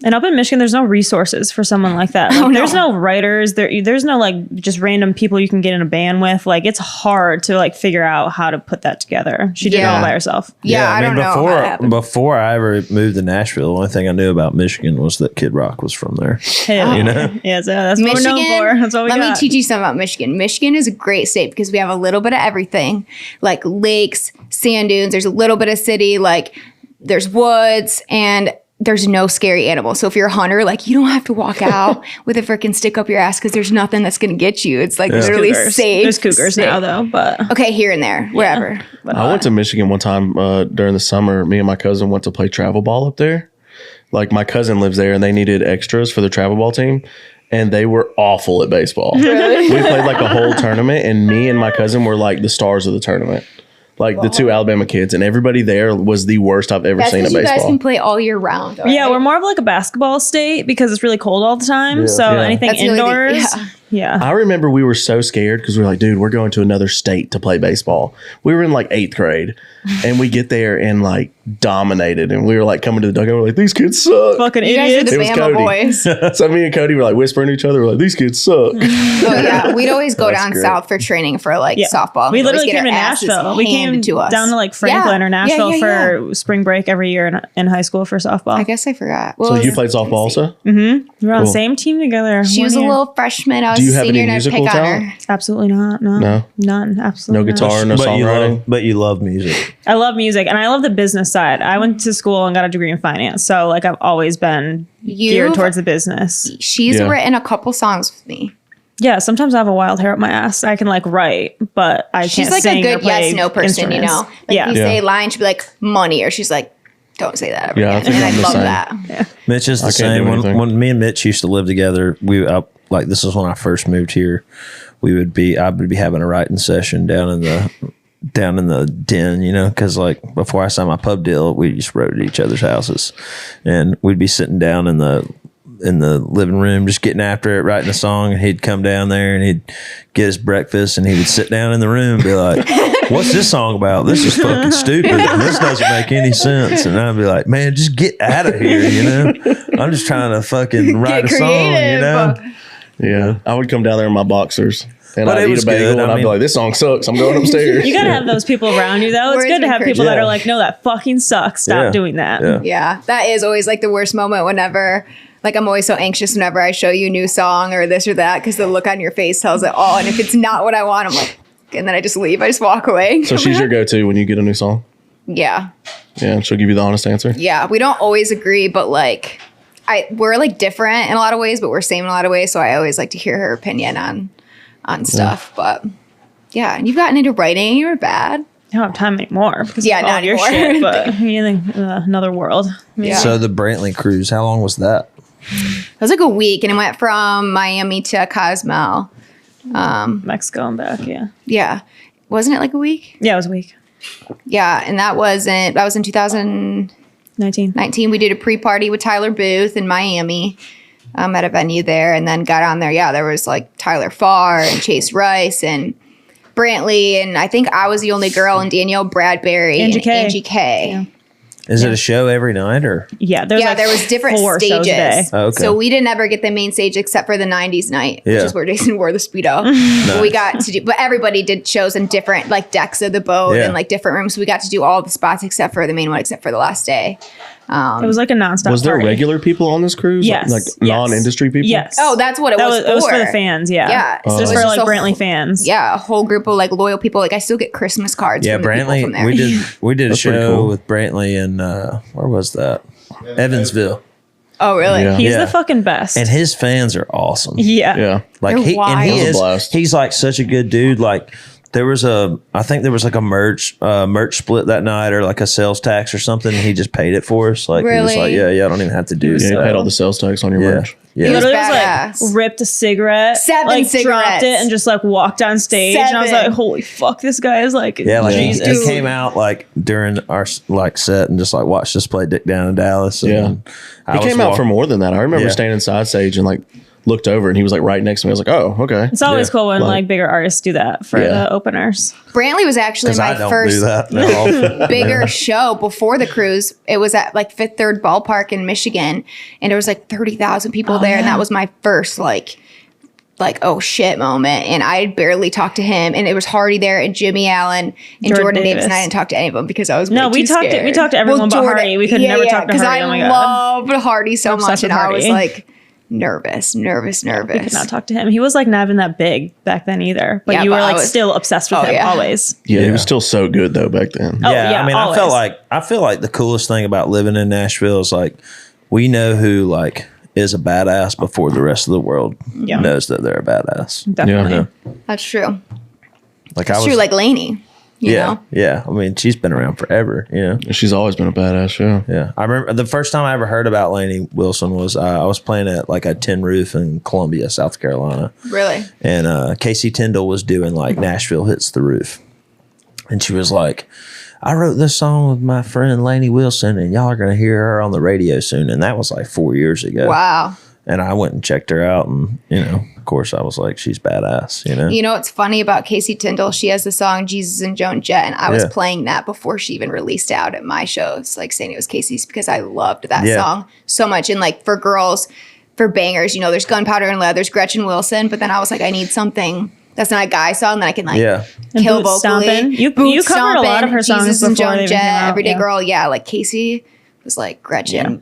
B: And up in Michigan, there's no resources for someone like that. Like, there's no writers. There's no like just random people you can get in a band with. Like it's hard to like figure out how to put that together. She did it all
C: Yeah.
B: by herself.
C: Yeah, I don't know how that happened.
A: Before I ever moved to Nashville, the only thing I knew about Michigan was that Kid Rock was from there.
B: Hell
A: You
B: yeah.
A: know?
B: Yeah, so that's what we're known for. That's what we
C: let
B: got.
C: me teach you something about Michigan. Michigan is a great state because we have a little bit of everything, like lakes, sand dunes. There's a little bit of city, like there's woods, and there's no scary animals. So if you're a hunter, like you don't have to walk out with a freaking stick up your ass because there's nothing that's going to get you. It's like literally
B: Cougars.
C: safe.
B: There's cougars
C: safe.
B: now though, but
C: Okay, here and there, wherever.
D: I went to Michigan one time during the summer. Me and my cousin went to play travel ball up there. Like my cousin lives there and they needed extras for the travel ball team. And they were awful at baseball. We played like a whole tournament and me and my cousin were like the stars of the tournament. Like the two Alabama kids, and everybody there was the worst I've ever
C: That's
D: seen at
C: because you guys
D: baseball.
C: can play all year round.
B: yeah,
C: right?
B: we're more of like a basketball state because it's really cold all the time. So
D: Yeah.
B: anything
C: That's the only thing-
B: indoors. Yeah.
D: I remember we were so scared because we were like, dude, we're going to another state to play baseball. We were in like 8th grade and we get there and like dominated. And we were like coming to the dugout. We're like, these kids suck.
B: Fucking
C: You guys are
B: idiots.
C: the
D: It was
C: Bama
D: Cody.
C: boys.
D: So me and Cody were like whispering to each other. We're like, these kids suck.
C: Oh yeah, we'd always go
A: That's
C: down
A: great.
C: south for training for like
B: Yeah.
C: softball.
B: We
C: We'd always
B: literally
C: get
B: came to
C: our asses
B: Nashville. We came
C: handed to us.
B: down to like Franklin or Nashville
C: yeah.
B: for spring break every year in high school for softball.
C: I guess I forgot. Well,
D: So
C: it
D: you
C: was-
D: played softball also?
B: We were on
D: Cool.
B: the same team together.
C: She
B: one
C: was a
B: year.
C: little freshman. I was
D: Do you
C: a
D: have
C: senior,
D: any
C: and I'd pick
D: musical
C: on
D: talent?
C: her.
B: Absolutely not. No.
D: No?
B: None. Absolutely
D: No guitar,
B: not.
D: no songwriting?
A: But you love music.
B: I love music and I love the business side. I went to school and got a degree in finance. So like I've always been geared
C: You've-
B: towards the business.
C: She's
D: Yeah.
C: written a couple songs with me.
B: Yeah, sometimes I have a wild hair up my ass. I can like write, but I
C: She's
B: can't
C: like
B: sing
C: a
B: or
C: good
B: play
C: yes no person, you
B: instruments.
C: know. Like
B: Yeah.
C: if you
D: Yeah.
C: say a line, she'd be like money, or she's like, don't say that ever
D: Yeah, I
C: again.
D: think
C: And I
D: I'm the
C: love
D: same.
C: that.
A: Mitch is the
D: I can't
A: same.
D: do
A: When,
D: anything.
A: when me and Mitch used to live together, like this is when I first moved here. I would be having a writing session down in the den, you know, because like before I signed my pub deal, we just wrote at each other's houses, and we'd be sitting down in the living room just getting after it, writing a song, and he'd come down there and he'd get his breakfast and he would sit down in the room and be like, what's this song about? This is fucking stupid. This doesn't make any sense. And I'd be like, man, just get out of here, you know? I'm just trying to fucking write a song, you know?
D: Yeah. I would come down there in my boxers. And
A: But
D: I'd
A: it
D: eat
A: was
D: a bagel
A: good.
D: and
A: I
D: I'd be
A: mean-
D: like, this song sucks. I'm going upstairs.
B: You gotta have those people around you, though. It's
C: Words
B: good to
C: of
B: have people that
A: encouragement.
B: are like, no, that fucking sucks. Stop
A: Yeah.
B: doing that.
A: Yeah.
C: Yeah, that is always like the worst moment whenever, like, I'm always so anxious whenever I show you a new song or this or that because the look on your face tells it all. And if it's not what I want, I'm like, and then I just leave. I just walk away.
D: So she's your go-to when you get a new song?
C: Yeah.
D: Yeah, she'll give you the honest answer?
C: Yeah. We don't always agree, but like, we're like different in a lot of ways, but we're same in a lot of ways. So I always like to hear her opinion on stuff. But yeah, and you've gotten into writing. You were bad.
B: I don't have time anymore because
C: Yeah,
B: of all
C: not
B: your
C: anymore.
B: shit, but you think another world.
C: Yeah.
A: So the Brantley cruise, how long was that?
C: It was like a week, and it went from Miami to Cozumel.
B: Mexico and back, yeah.
C: Yeah. Wasn't it like a week?
B: Yeah, it was a week.
C: Yeah. And that was in 2019.
B: 19.
C: We did a pre-party with Tyler Booth in Miami at a venue there, and then got on there. Yeah, there was like Tyler Farr and Chase Rice and Brantley, and I think I was the only girl, and Danielle Bradbury
B: Angie
C: and
B: K.
C: Angie K.
B: Yeah.
A: Is it a show every night or?
B: Yeah, there's
C: Yeah,
B: like
C: there was different
B: 4 shows a day.
C: stages.
A: Oh, okay.
C: So we didn't ever get the main stage except for the 90s night, which
A: Yeah.
C: is where Jason wore the Speedo. But we got to do, but everybody did shows in different like decks of the boat
A: Yeah.
C: and like different rooms. So we got to do all the spots except for the main one, except for the last day.
B: It was like a nonstop
D: Was there
B: party.
D: regular people on this cruise?
B: Yes.
D: Like
B: yes.
D: non-industry people?
B: Yes.
C: Oh, that's what it
B: That
C: was.
B: it was for the fans, yeah.
C: Yeah.
B: It's
C: So
B: just
C: it
B: for
C: was
B: like
C: just a
B: Brantley
C: whole-
B: fans.
C: Yeah, a whole group of like loyal people. Like I still get Christmas cards.
A: Yeah,
C: from the people from there.
A: Brantley. We did a
D: That's pretty
A: show
D: cool.
A: with Brantley in where was that? Evansville.
C: Oh, really?
D: Yeah.
B: He's
A: Yeah.
B: the fucking best.
A: And his fans are awesome.
B: yeah.
D: Yeah.
A: Like
C: They're
A: he
C: wild.
A: and he
C: That
D: was a
A: is
D: blast.
A: he's like such a good dude. Like I think there was like a merch split that night or like a sales tax or something. And he just paid it for us. Like he was
C: Really?
A: like, yeah, I don't even have to do
D: Yeah, you
A: stuff.
D: paid all the sales tax on your
A: Yeah.
D: merch.
C: He
A: Yeah.
C: was
B: Literally was
C: badass.
B: like ripped a cigarette,
C: 7
B: like dropped
C: cigarettes.
B: it and just like walked on stage. And I was
C: 7.
B: like, holy fuck, this guy is like,
A: Yeah, like he
B: Jesus.
A: came out like during our like set and just like watched us play Dick Down in Dallas. And
D: Yeah.
A: then I
D: He
A: was
D: came out
A: walk-
D: for more than that. I remember
A: Yeah.
D: standing side stage and like looked over and he was like right next to me. I was like, oh, okay.
B: It's always
A: Yeah.
B: cool when
D: Like-
B: like bigger artists do that for
D: Yeah.
B: the openers.
C: Brantley was actually
A: 'Cause
C: my
A: I don't
C: first
A: do that. No.
C: bigger show before the cruise. It was at like Fifth Third Ballpark in Michigan, and there was like 30,000 people there, and that was my first like oh shit moment. And I had barely talked to him, and it was Hardy there and Jimmy Allen and Jordan Davis, and I didn't talk to any of them because I was
B: No,
C: way
B: we
C: too
B: talked to-
C: scared.
B: we talked to everyone but Hardy. We could never talk to
C: because
B: Hardy.
C: I
B: Oh my God.
C: loved Hardy so
B: Obsessed
C: much,
B: with
C: and I was
B: Hardy.
C: like nervous.
B: We could not talk to him. He was like not even that big back then either. But
C: Yeah,
B: you
C: but
B: were
C: I
B: like
C: was-
B: still obsessed with
C: Oh,
B: him
C: yeah.
B: always.
D: Yeah, he
A: Yeah.
D: was still so good though back then.
B: Oh,
A: yeah,
B: yeah,
A: I mean,
B: always.
A: I feel like the coolest thing about living in Nashville is like we know who like is a badass before the rest of the world
B: Yeah.
A: knows that they're a badass.
B: Definitely.
D: Yeah.
C: That's true.
A: Like
C: It's
A: I was,
C: true, like Lainey. You know?
A: yeah. I mean, she's been around forever. You know.
D: She's always been a badass, yeah.
A: Yeah, I remember the first time I ever heard about Lainey Wilson was I was playing at like a tin roof in Columbia, South Carolina,
C: Really?
A: and Casey Tyndall was doing like Nashville Hits the Roof, and she was like, I wrote this song with my friend Lainey Wilson, and y'all are gonna hear her on the radio soon, and that was like 4 years ago.
C: Wow.
A: And I went and checked her out, and of course, I was like, she's badass.
C: You know what's funny about Casey Tyndall? She has the song Jesus and Joan Jett, and I was
A: Yeah.
C: playing that before she even released out at my shows, like saying it was Casey's because I loved that
A: Yeah.
C: song so much. And like for girls, for bangers, there's Gunpowder and Lead, there's Gretchen Wilson, but then I was like, I need something that's not a guy song that I can like
A: Yeah.
B: And
C: kill
B: Boots
C: vocally.
B: Stompin'. You
C: Boots
B: covered a lot of her songs
C: Jesus and
B: before they
C: Joan
B: even came
C: Jett,
B: out,
C: Everyday
B: yeah.
C: Girl. Yeah, like Casey was like Gretchen.
B: Yeah.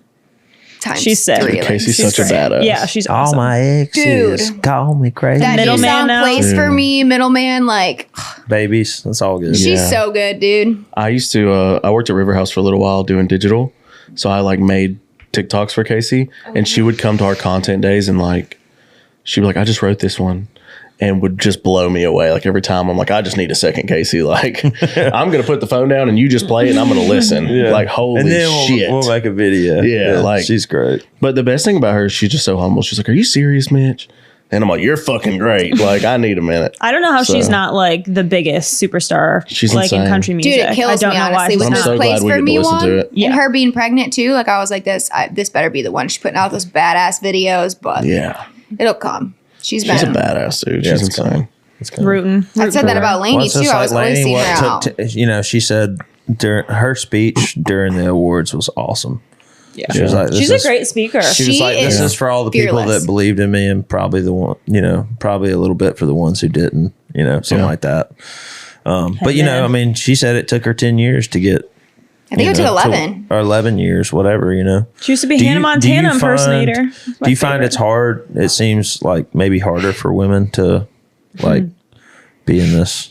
C: Times
B: She's sick.
C: 3. Like,
D: Casey's
C: she's
D: such a
C: great.
D: badass.
B: Yeah, she's
A: All
B: awesome.
A: my exes
C: Dude.
A: call me crazy.
C: That new
B: Middleman
C: song
B: now?
C: plays for me, Middleman. Like,
A: Babies, that's all good.
C: she's
D: Yeah.
C: so good, dude.
D: I used to I worked at River House for a little while doing digital. So I like made TikToks for Casey and she would come to our content days and like she'd be like, I just wrote this one. And would just blow me away. Like every time I'm like, I just need a second, Casey. Like I'm gonna put the phone down and you just play it and I'm gonna listen. Like holy
A: and then
D: shit.
A: we'll make a video.
D: Yeah, like-
A: she's great.
D: But the best thing about her is she's just so humble. She's like, are you serious, Mitch? And I'm like, you're fucking great. Like, I need a minute.
B: I don't know how
D: So-
B: she's not like the biggest superstar
D: She's
B: like in
D: insane.
B: country music.
C: Dude, it kills
B: I don't
C: me
B: know why
C: honestly.
B: she's
C: With
D: I'm
C: this
B: not.
D: so glad
C: place
D: we
C: for
D: get to
C: me
D: listen to
C: one,
D: it.
B: Yeah.
C: and her being pregnant too. Like I was like, this better be the one. She's putting out those badass videos, but
D: Yeah.
C: it'll come. She's
D: She's a
C: been.
D: badass, dude.
A: Yeah,
D: She's
A: it's
D: insane.
B: Rooting.
C: I said that about Lainey too. I was always seeing her out.
A: She said during her speech during the awards was awesome.
B: Yeah.
A: She was like,
B: She's a great speaker.
A: She was
C: She
A: like, this
C: is
A: is for all the people
C: fearless.
A: that believed in me, and probably the one, probably a little bit for the ones who didn't, something like that. But I mean, she said it took her 10 years to get.
C: I think it took 11.
A: or 11 years, whatever.
B: She used to be
A: Do
B: Hannah
A: you-
B: Montana
A: do you
B: impersonator.
A: Do you find it's hard? It seems like maybe harder for women to like be in this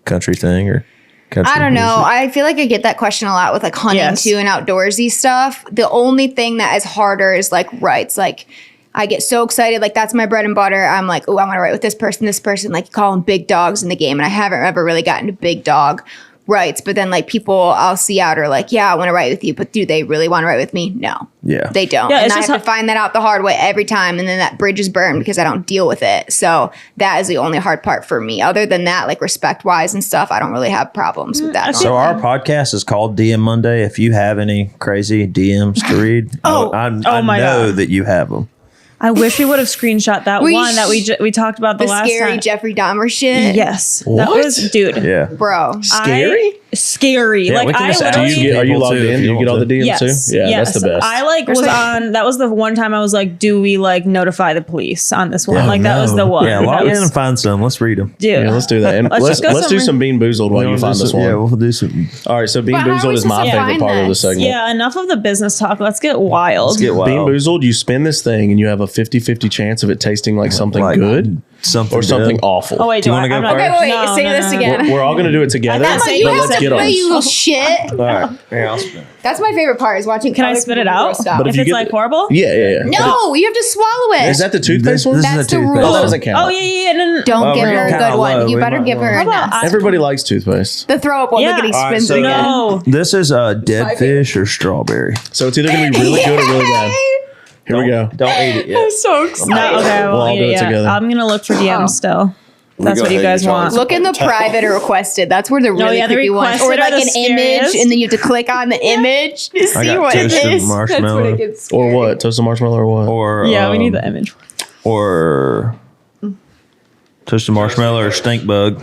A: country thing or country
C: I don't know.
A: music.
C: I feel like I get that question a lot with like hunting
B: Yes.
C: too and outdoorsy stuff. The only thing that is harder is like rights. Like I get so excited. Like that's my bread and butter. I'm like, oh, I want to write with this person. Like you call them big dogs in the game. And I haven't ever really gotten to big dog rights. But then like people I'll see out are like, yeah, I want to write with you. But do they really want to write with me? No.
A: Yeah.
C: They don't.
B: Yeah,
C: and
B: it's
C: I
B: just
C: have to find that out the hard way every time. And then that bridge is burned because I don't deal with it. So that is the only hard part for me. Other than that, like respect wise and stuff, I don't really have problems with that.
A: So our podcast is called DM Monday. If you have any crazy DMs to read, I
B: my
A: know
B: God.
A: that you have them.
B: I wish we would have screenshot that
C: We
B: one that we talked about the
C: the
B: last
C: scary
B: time.
C: Jeffrey Dahmer shit.
B: Yes, that
D: What?
B: was dude.
A: Yeah.
C: Bro.
D: Scary?
B: Scary.
A: Yeah,
B: like
A: we can
B: I
A: just add
B: literally.
A: you
D: Are you
A: people
D: logged
A: too,
D: in?
A: if
D: Do
A: you
D: you get all
A: want
D: the DMs
B: Yes,
D: too? Yeah,
B: yes.
D: that's the best.
B: I like was on. That was the one time I was like, "Do we like notify the police on this one?" Like that was the one.
A: Yeah, log
B: That
A: in
B: was-
A: and find some. Let's read them.
B: dude.
D: Yeah, let's do that. And
B: Let's
D: let's
B: just go
D: let's do some
B: somewhere.
D: Beanboozled while you find this one.
A: Yeah, we'll do some.
D: All right, so
C: how are
D: Beanboozled
C: we
D: is my
C: supposed to
D: favorite
C: find
D: part of the
C: this?
D: segment.
B: Yeah, enough of the business talk. Let's get wild.
A: Let's get wild.
D: Beanboozled, you spin this thing and you have a 50-50 chance of it tasting like something
A: Like
D: good
A: something
D: or something
A: good.
D: awful.
B: Oh wait,
A: Do you wanna go
B: I'm not-
A: first?
C: Okay, wait,
B: No,
C: say
B: no,
C: this
B: no, no.
C: again.
D: We're all going to do it together,
B: thought
D: but
B: you
C: You
D: let's
C: have to
D: get
C: play,
D: on.
C: you little shit.
A: All right. Here, I'll spin.
C: That's my favorite part is watching.
B: Can I
C: other
B: spit it
C: people
B: out?
C: grow stuff.
D: But
B: If
D: you
B: it's
D: get
B: like
D: the-
B: horrible?
D: Yeah.
C: No, you have to swallow it.
D: Is that the toothpaste
A: This
D: one?
A: is
C: That's
A: the
C: the
A: toothpaste.
C: rule.
D: Oh, that doesn't count.
B: Oh yeah. No.
C: Don't
A: Well,
C: give
A: we're
C: her a
A: kinda
C: good one.
A: low.
C: You
A: We
C: better
A: might
C: give her
B: How
C: a
B: about
C: nasty.
D: Everybody likes toothpaste.
C: The throw up one.
B: Yeah.
C: Look at he
A: All right,
C: spins
A: so-
C: again.
B: No.
A: This is dead fish or strawberry.
D: So it's either going to be really good or really bad. Here we go.
A: Don't eat it yet.
C: So excited.
B: No, okay, I
D: We'll all
B: won't
D: do
B: eat
D: it
B: it yet.
D: together.
B: I'm gonna look for DMs still. That's
F: go
B: what you
F: ahead,
B: guys
F: you
B: want.
F: tell us.
C: Look in the private or requested. That's where the really
B: yeah, the
C: creepy ones. Or
B: requested
C: like
B: are
C: an
B: the
C: image,
B: scariest.
C: and then you have to click on the image to see
A: got
C: what it
A: toasted
C: is. That's
A: marshmallow.
C: what it gets
D: Or
C: scary.
D: what? Toasted marshmallow or what?
A: Or
B: Yeah, we need the image.
A: or toasted marshmallow or stink bug.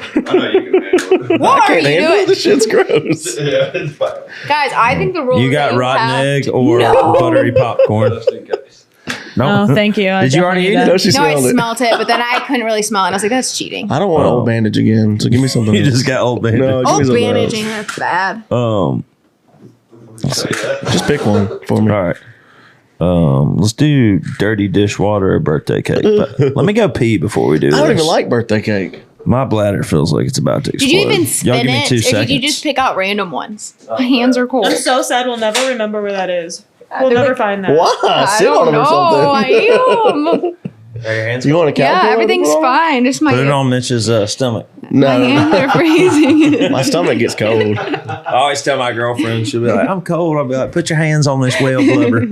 C: What are you doing?
D: This shit's gross.
C: Guys, I think the rule
A: You
C: is
A: got
C: that
A: rotten
C: have
A: egg
C: to-
A: or
C: No.
A: buttery popcorn. No,
B: Oh, thank you. I
A: Did you already eat
B: definitely
A: it?
D: No, she
C: No, I
D: smelled it.
C: smelled it, but then I couldn't really smell it. And I was like, that's cheating.
D: I don't want old bandage again, so give me something
A: You
D: else.
A: just got old bandage.
D: No, give
C: Oh,
D: me something
C: bandaging,
D: else.
C: that's bad.
D: Just pick one for me.
A: All right. Let's do dirty dishwater or birthday cake. But let me go pee before we do
D: I
A: this.
D: don't even like birthday cake.
A: My bladder feels like it's about to explode.
C: Did you even
A: Y'all
C: spin
A: give me
C: it?
A: 2
C: Or
A: seconds.
C: did you just pick out random ones? My hands are cold.
B: I'm so sad we'll never remember where that is. We'll never find that.
D: Why?
C: I
D: Sit on
C: don't
D: them or
C: know.
D: something.
C: I am.
D: You want a
C: Yeah,
D: calculator?
C: everything's fine. Just my,
A: Put it on Mitch's stomach.
D: No,
C: my
D: no,
C: hands are freezing.
D: no. My stomach gets cold.
A: I always tell my girlfriend, she'll be like, I'm cold. I'll be like, put your hands on this whale blubber.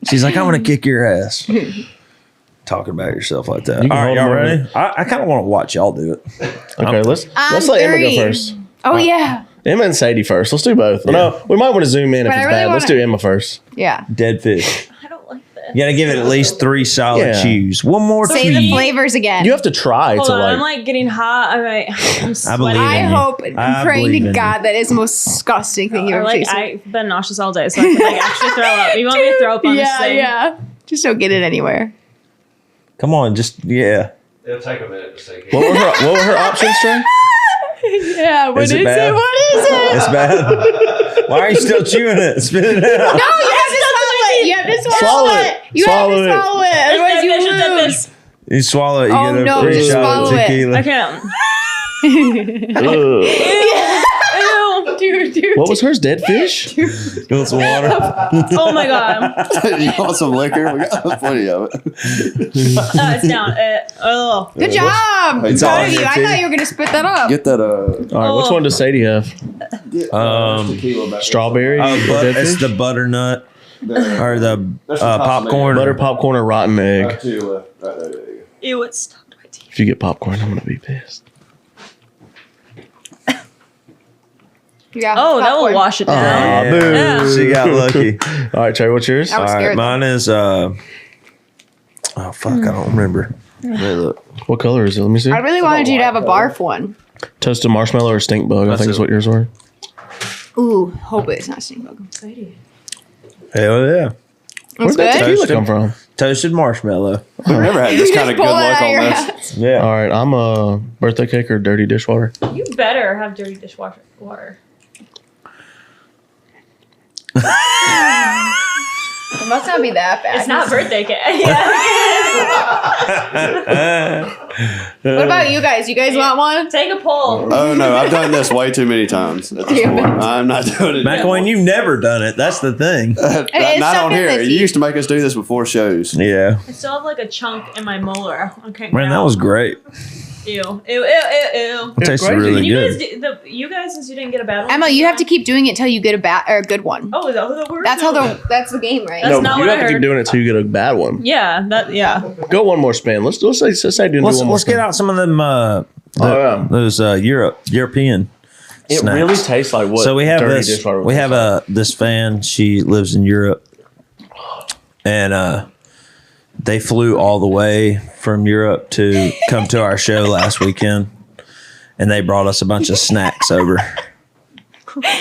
A: She's like, I'm going to kick your ass. Talking about yourself like that.
D: You can
A: All right,
D: hold
A: y'all
D: them
A: ready? I kind of want to watch y'all do it.
D: Okay, let's let Emma go first.
C: Oh, yeah.
D: Emma and Sadie first. Let's do both. No, we might want to zoom in if
C: But I
D: it's
C: really
D: bad. Let's
C: wanna-
D: do Emma first.
C: Yeah.
A: Dead fish.
B: I don't like this.
A: You got to give it at least 3 solid
D: Yeah.
A: chews. One more
C: Say the
A: chew.
C: flavors again.
D: You have to try
B: Hold
D: to
B: on,
D: like.
B: I'm like getting hot. I'm
A: believe
B: sweating.
C: I
A: in you.
C: hope,
A: I
C: I'm praying
A: believe
C: to
A: in
C: God that is the most disgusting thing you've
B: Or
C: ever
B: like
C: tasted.
B: I've been nauseous all day, so I can like actually throw up. You want me to throw up on this
C: Yeah,
B: thing?
C: yeah. Just don't get it anywhere.
A: Come on, just, yeah.
G: It'll take a minute to say.
D: What were her options, Trey?
C: Yeah, what
A: Is
C: is
A: it bad?
C: it? What is it?
A: It's bad. Why are you still chewing it? Spit it out.
C: No, you have to swallow it. You have to swallow
D: Swallow
C: it.
D: it.
C: You
D: Swallow
C: have
D: it.
C: to swallow it. Otherwise you lose.
A: You swallow it, you
C: Oh,
A: get a
C: no,
A: free
C: just
A: shot of
C: swallow it.
A: tequila.
B: I can't.
D: Ugh.
B: Ew.
C: Dude.
D: What was hers? Dead fish?
A: You want some water?
B: Oh my god.
F: You want some liquor? We got plenty of it.
B: It's down. Oh.
C: Good job.
F: It's
C: Proud
F: all
C: of you. I
F: empty.
C: thought you were going to spit that up.
F: Get that
D: All right, which one does Sadie have?
F: tequila back.
D: Strawberry? or dead
A: It's
D: fish?
A: the butternut. or the
F: There's some
A: popcorn.
D: Butter popcorn or rotten egg.
F: Two left. Right there. There you go.
B: Ew, it stuck to my teeth.
D: If you get popcorn, I'm gonna be pissed.
C: Yeah.
B: Oh, that will
C: popcorn.
B: wash it down.
A: Yeah,
D: boo.
A: she got lucky.
D: All right, Trey, what's yours?
C: I was
A: All right,
C: scared.
A: mine is oh fuck, I don't remember. Let me look.
D: What color is it? Let me see.
C: I really wanted you to have a barf one.
D: Toasted marshmallow or stink bug? I think is what yours were.
C: Ooh, hope it's not stink bug.
A: Hell yeah.
C: That's
D: Where'd that
C: good.
D: tequila come from?
A: Toasted marshmallow.
F: We've never had this kind of good
C: Pull that
F: luck
C: out of your
F: on
C: hat.
F: this.
A: Yeah.
D: All right, I'm a birthday cake or dirty dishwater.
B: You better have dirty dishwasher water.
C: It must not be that bad.
B: It's not birthday cake.
C: What about you guys? You guys want one?
B: Take a poll.
F: Oh no, I've done this way too many times at this point. I'm not doing it.
A: Mcilwain, you've never done it. That's the thing.
C: is
F: Not
C: stuck
F: on
C: in
F: here.
C: the
F: You
C: teeth.
F: used to make us do this before shows.
A: Yeah.
B: I still have like a chunk in my molar. I can't
A: Man,
B: get
A: that
B: out.
A: was great.
B: Ew. Ew, ew, ew, ew.
A: It tasted
D: crazy.
A: really
B: You guys,
A: good.
B: you guys, since you didn't get a bad one.
C: Emma, you have to keep doing it till you get a good one.
B: Oh, is that what we're
C: That's how
B: doing?
C: that's the game, right?
B: That's not
D: you
B: what
D: have
B: I
D: to keep
B: heard.
D: doing it till you get a bad one.
B: Yeah,
D: Go one more spin. Let's say do
A: Let's
D: one more
A: get
D: spin.
A: out some of them
D: yeah.
A: those European
D: It
A: snacks.
D: really tastes like what?
A: So we have
D: dirty
A: this.
D: dishwater would
A: We
D: taste
A: have this fan. She lives in Europe, and they flew all the way from Europe to come to our show last weekend, and they brought us a bunch of snacks over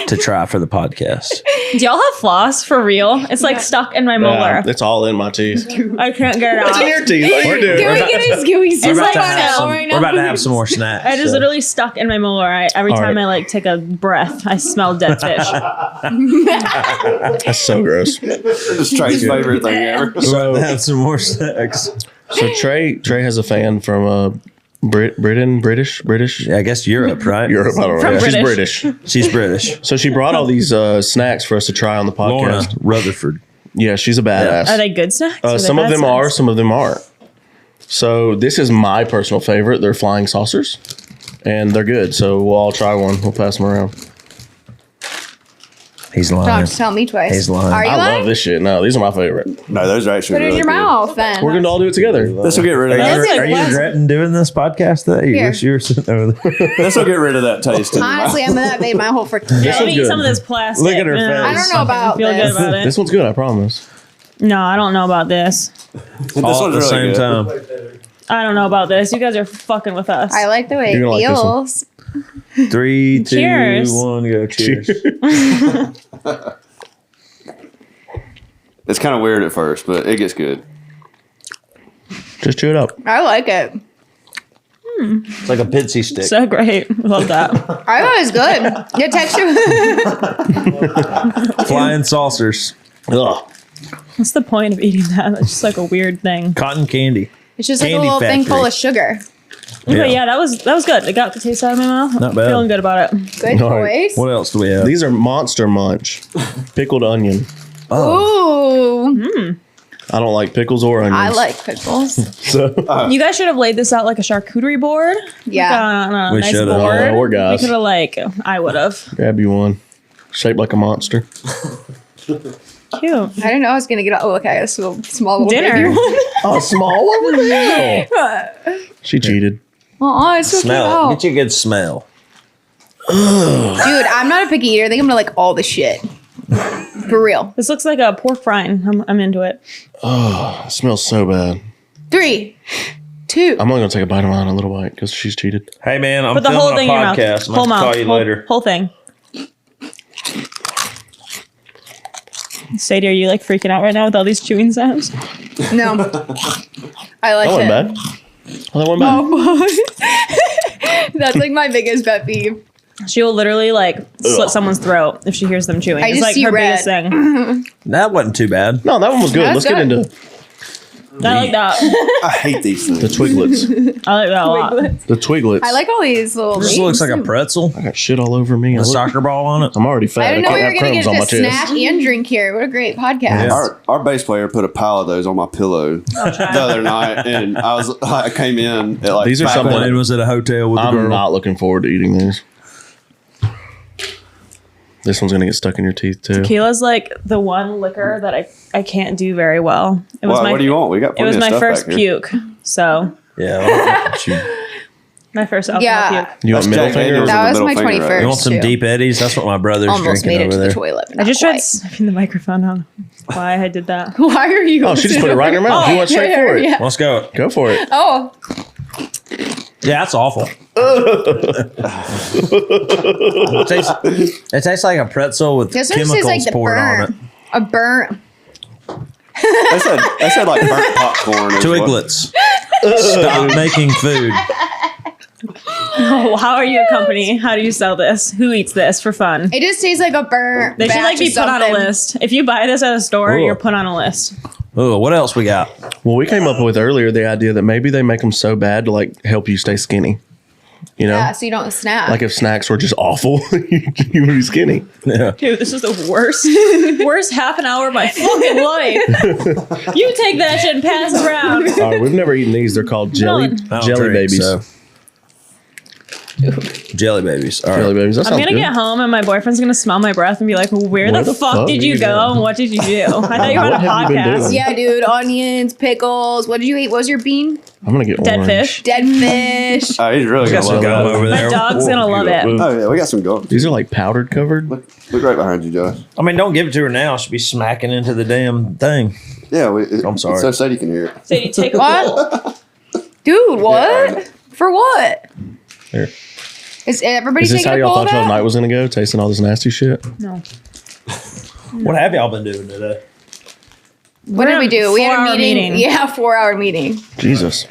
A: to try for the podcast.
B: Do y'all have floss for real? It's like stuck in my molar.
D: Yeah, it's all in my teeth.
B: I can't get it out.
D: It's in your teeth. What are you doing?
C: Can we get his gooey
B: It's
A: We're
B: like
A: about, to have
B: so
A: some,
B: right
A: we're about to have some more snacks.
B: I just
A: so.
B: literally stuck in my molar. Every
D: All
B: time
D: right.
B: I like take a breath, I smell dead fish.
D: That's so gross.
F: It's Trey's favorite thing ever.
A: We're about to have some more snacks.
D: So Trey has a fan from British.
A: Yeah, I guess Europe, right?
D: Europe. I don't know.
B: From
D: She's
B: British.
D: British.
A: She's British.
D: So she brought all these snacks for us to try on the
A: Lorna
D: podcast.
A: Rutherford.
D: Yeah, she's a badass.
B: Are they good snacks? Or
D: Some
B: they
D: of
B: bad
D: them are,
B: snacks?
D: some of them aren't. So this is my personal favorite. They're flying saucers, and they're good. So we'll all try one. We'll pass them around.
A: He's
C: Don't
A: lying.
C: have to tell me twice.
A: He's lying.
C: Are you
D: I
C: lying?
D: love this shit. No, these are my favorite.
F: No, those are actually
C: Put it in
F: really
C: your
F: good.
C: mouth then.
D: We're gonna all do it together.
F: This will get rid of
A: Are
F: that.
A: you,
B: like
A: are you
B: last-
A: regretting doing this podcast today? You
C: Here.
A: wish you were sitting over there.
F: This will get rid of that taste. In your mouth.
C: Honestly, Emma, that made my whole freaking
B: Let
D: one's
B: me eat
D: good.
B: some of this plastic.
A: Look at her face.
C: I don't know about
B: feel
C: this.
B: good about it.
D: This one's good. I promise.
B: No, I don't know about this.
F: This
A: All
F: one's
A: at the
F: really
A: same
F: good.
A: time.
B: I don't know about this. You guys are fucking with us.
C: I like the way
D: You're
C: it
D: gonna like this
C: feels.
A: 3, 2,
B: Cheers.
A: 1, go. Cheers.
F: It's kind of weird at first, but it gets good.
D: Just chew it up.
C: I like it.
A: It's like a pitsy stick.
B: So great. Love that.
C: I thought it was good. The texture.
A: Flying saucers.
D: Ugh.
B: What's the point of eating that? That's just like a weird thing.
A: Cotton candy.
C: It's just like a
A: Candy
C: little thing
A: factory.
C: full of sugar.
B: Okay, yeah, that was good. It got the taste out of my mouth.
A: Not bad.
B: Feeling good about it.
C: Good
D: All right.
C: choice.
A: What else do we have?
D: These are Monster Munch, pickled onion.
C: Ooh,
D: I don't like pickles or onions.
C: I like pickles.
D: So
B: You guys should have laid this out like a charcuterie board.
C: Yeah.
B: Like on a
A: We
B: nice
A: should've.
B: board.
D: Oh, we're
B: We
D: guys.
B: could have I would have.
D: grab you one, shaped like a monster.
B: Cute.
C: I didn't know I was gonna get. Oh, okay, a small little
B: Dinner.
C: baby one.
D: Oh, small one. What the hell? She cheated.
C: Oh, it's so
A: Smell it.
C: cute.
A: Get you a good smell.
C: Dude, I'm not a picky eater. I think I'm gonna like all the shit. For real.
B: This looks like a pork frying. I'm into it.
D: It smells so bad.
C: 3, 2.
D: I'm only gonna take a bite of mine, a little bite, because she's cheated.
A: Hey, man, I'm
B: Put the
A: filming
B: whole thing
A: a
B: in your mouth.
A: podcast. I'm
B: Whole
A: going to
B: mouth.
A: call you later.
B: Whole thing. Sadie, are you like freaking out right now with all these chewing sounds?
C: No. I like
D: That went
C: it.
D: bad. Oh, that went bad.
C: That's like my biggest pet peeve.
B: She will literally like slit someo's throat if she hears them chewing.
C: I
B: It's
C: just
B: like
C: see
B: her
C: red.
B: biggest thing.
A: That wasn't too bad.
D: No, that one was good.
C: That's
D: Let's get
C: good.
D: into
B: I like that.
F: I hate these
D: the
F: things.
D: twiglets.
B: I like that a lot.
D: The twiglets.
C: I like all these little
A: This
C: names.
A: looks like a pretzel.
D: I got shit all over me.
A: A soccer ball on it.
D: I'm already fat.
C: I didn't know
D: can't
C: we were
D: have
C: gonna
D: crumbs
C: get
D: on my
C: to
D: chest.
C: snack and drink here. What a great podcast.
A: Yeah.
F: Our bass player put a pile of those on my pillow the other night, and I came in at like
D: These are
F: back
D: something-
F: when-
A: One was at a hotel with a
D: I'm
A: girl.
D: not looking forward to eating these. This one's gonna get stuck in your teeth too.
B: Tequila's like the one liquor that I can't do very well. It was
F: What do you want? We got
B: It
F: plenty
B: was
F: of
B: my
F: stuff
B: first
F: back here.
B: puke. So
A: Yeah.
B: my first alcohol
C: Yeah.
B: puke.
D: You want
F: That's
D: middle
F: Jack
D: finger?
F: Daniels.
C: That was
F: Middle
C: my
F: finger, right?
C: 21st.
A: You want some
C: too.
A: deep eddies? That's what my brother's
C: Almost made
A: drinking
C: it to
A: over
C: the
A: there.
C: toilet. but
B: I
C: not
B: just tried
C: quite.
B: sniffing the microphone. I don't know why I did that.
C: Why are you?
D: Oh, she just put it right in her mouth. You went straight for it.
C: Yeah.
A: Let's go.
D: Go for it.
C: Oh,
A: Yeah, that's awful. It tastes like a pretzel with
C: this one tastes
A: chemicals
C: like the
A: poured on it.
C: burnt. A burnt.
F: They said like burnt popcorn. is what-
A: Twiglets. Stop making food.
B: Oh, how are you a company? How do you sell this? Who eats this for fun?
C: It just tastes like a burnt.
B: They should
C: batch
B: like be
C: of
B: put on a
C: something.
B: list. If you buy this at a store,
A: Ooh.
B: you're put on a list.
A: Oh, what else we got?
D: Well, we came up with earlier the idea that maybe they make them so bad to like help you stay skinny. You know,
C: Yeah, so you don't snap.
D: like if snacks were just awful, you would be skinny.
A: Yeah.
B: Dude, this is the worst half an hour of my fucking life. You take that shit and pass it around.
D: All right, we've never eaten these. They're called jelly
A: I don't
D: jelly
A: drink,
D: babies.
A: so. Jelly babies. All right.
D: Jelly babies. That
B: I'm
D: sounds
B: gonna
D: good.
B: get home and my boyfriend's gonna smell my breath and be like, "Where the fuck did you go? And what did you do? I thought you were on a
D: What have you been
B: podcast."
D: doing?
C: yeah, dude. Onions, pickles. What did you eat? What was your bean?
D: I'm gonna get
B: Dead
D: orange.
B: fish.
C: Dead fish.
F: Oh, he's really
A: Got
F: gonna
A: some
F: love
A: gum
F: that.
A: over
B: My
A: there.
B: dog's gonna love it.
F: Oh yeah, we got some gum.
D: These are like powdered covered.
F: Look right behind you, Josh.
A: I mean, don't give it to her now. She'll be smacking into the damn thing.
F: Yeah,
A: I'm sorry.
F: So Sadie can hear it.
B: Sadie, take
C: What? Dude, what? For what?
D: Here.
C: Is everybody
D: Is this
C: taking
D: how
C: a
D: y'all
C: bowl of
D: thought y'all
C: that?
D: night was gonna go? Tasting all this nasty shit.
B: No.
A: What have y'all been doing today?
C: What did we do? We had a
B: 4-hour
C: meeting.
B: meeting.
C: Yeah, 4-hour meeting.
D: Jesus.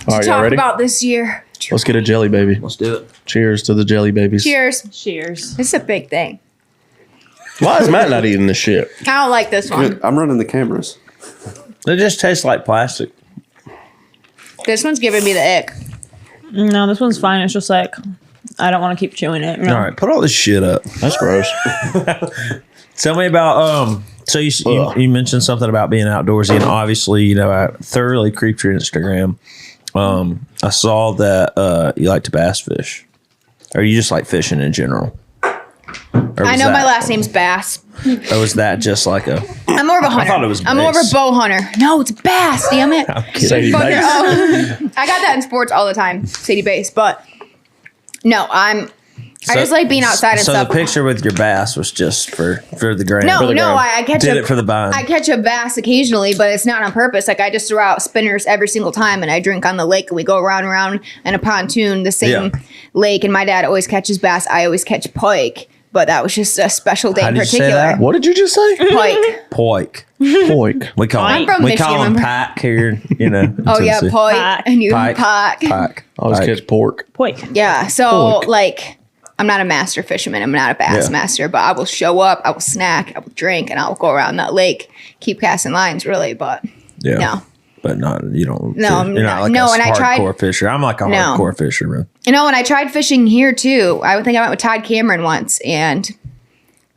D: All right, y'all
C: Talk
D: ready?
C: about this year.
D: Let's get a jelly baby.
A: Let's do it.
D: Cheers to the jelly babies.
C: Cheers.
B: Cheers.
C: This is a big thing.
D: Why is Matt not eating this shit?
C: I don't like this one.
F: Good. I'm running the cameras.
A: They just taste like plastic.
C: This one's giving me the ick.
B: No, this one's fine. It's just like I don't want to keep chewing it. No.
A: All right, put all this shit up.
D: That's gross.
A: Tell me about So you mentioned something about being outdoorsy, and obviously, you know, I thoroughly creeped your Instagram. I saw that you like to bass fish, or you just like fishing in general. Or
C: I
A: was
C: know my
A: that-
C: last name's Bass.
A: Or was that just like a?
C: I'm more of a hunter.
A: thought it was
C: I'm more of a
A: bass.
C: bow hunter. No, it's Bass. Damn it.
A: I'm kidding.
D: Sadie
C: Fucker.
D: Bass.
C: Oh. I got that in sports all the time. Sadie Bass, but no, I just like being outside and
A: so
C: stuff.
A: the picture with your bass was just for the gram.
C: No,
D: the gram.
C: I catch
A: Did it for the vine.
C: I catch a bass occasionally, but it's not on purpose. Like I just throw out spinners every single time, and I drink on the lake, and we go around and around in a pontoon, the same
A: Yeah.
C: lake. And my dad always catches bass. I always catch pike, but that was just a special day
A: How
C: in
A: did you say
C: particular.
A: that?
D: What did you just say?
C: Pike.
A: Poik.
D: Poik.
A: We call
C: I'm
A: him.
C: from
A: We
C: Michigan,
A: call him
C: remember?
A: pike here. You know. in
C: Oh yeah,
A: Tennessee.
C: pike.
B: Pike.
C: And you
A: Pike.
C: pike.
A: Pike.
D: I always
A: Pike.
D: catch pork.
B: Poik.
C: Yeah. So
D: Pike.
C: like, I'm not a master fisherman. I'm not a bass
A: Yeah.
C: master, but I will show up. I will snack. I will drink, and I'll go around that lake, keep casting lines, really. But
A: Yeah.
C: no.
A: But not you don't.
C: No,
A: you're not like
C: no,
A: a
C: and I tried-
A: hardcore fisher. I'm like a
C: No.
A: hardcore fisherman.
C: You know, when I tried fishing here too, I think I went with Todd Cameron once, and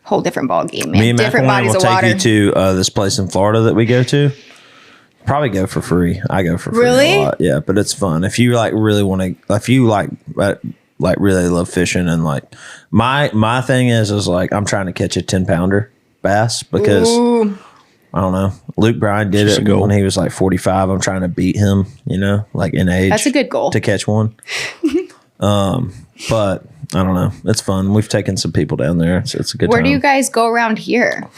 C: whole different ball game, man.
A: Me and
C: Different
A: Mcilwain
C: bodies
A: will
C: of
A: take
C: water.
A: you to this place in Florida that we go to. Probably go for free. I go for free
C: Really?
A: a lot. Yeah, but it's fun if you like really want to. If you like really love fishing and like my thing is like I'm trying to catch a 10-pounder bass because
C: Ooh.
A: I don't know. Luke Bryan did
D: Just
A: it
D: a goal.
A: when he was like 45. I'm trying to beat him. You know, like in age.
C: That's a good goal.
A: to catch one. But I don't know. It's fun. We've taken some people down there. It's a good
C: Where
A: time.
C: do you guys go around here?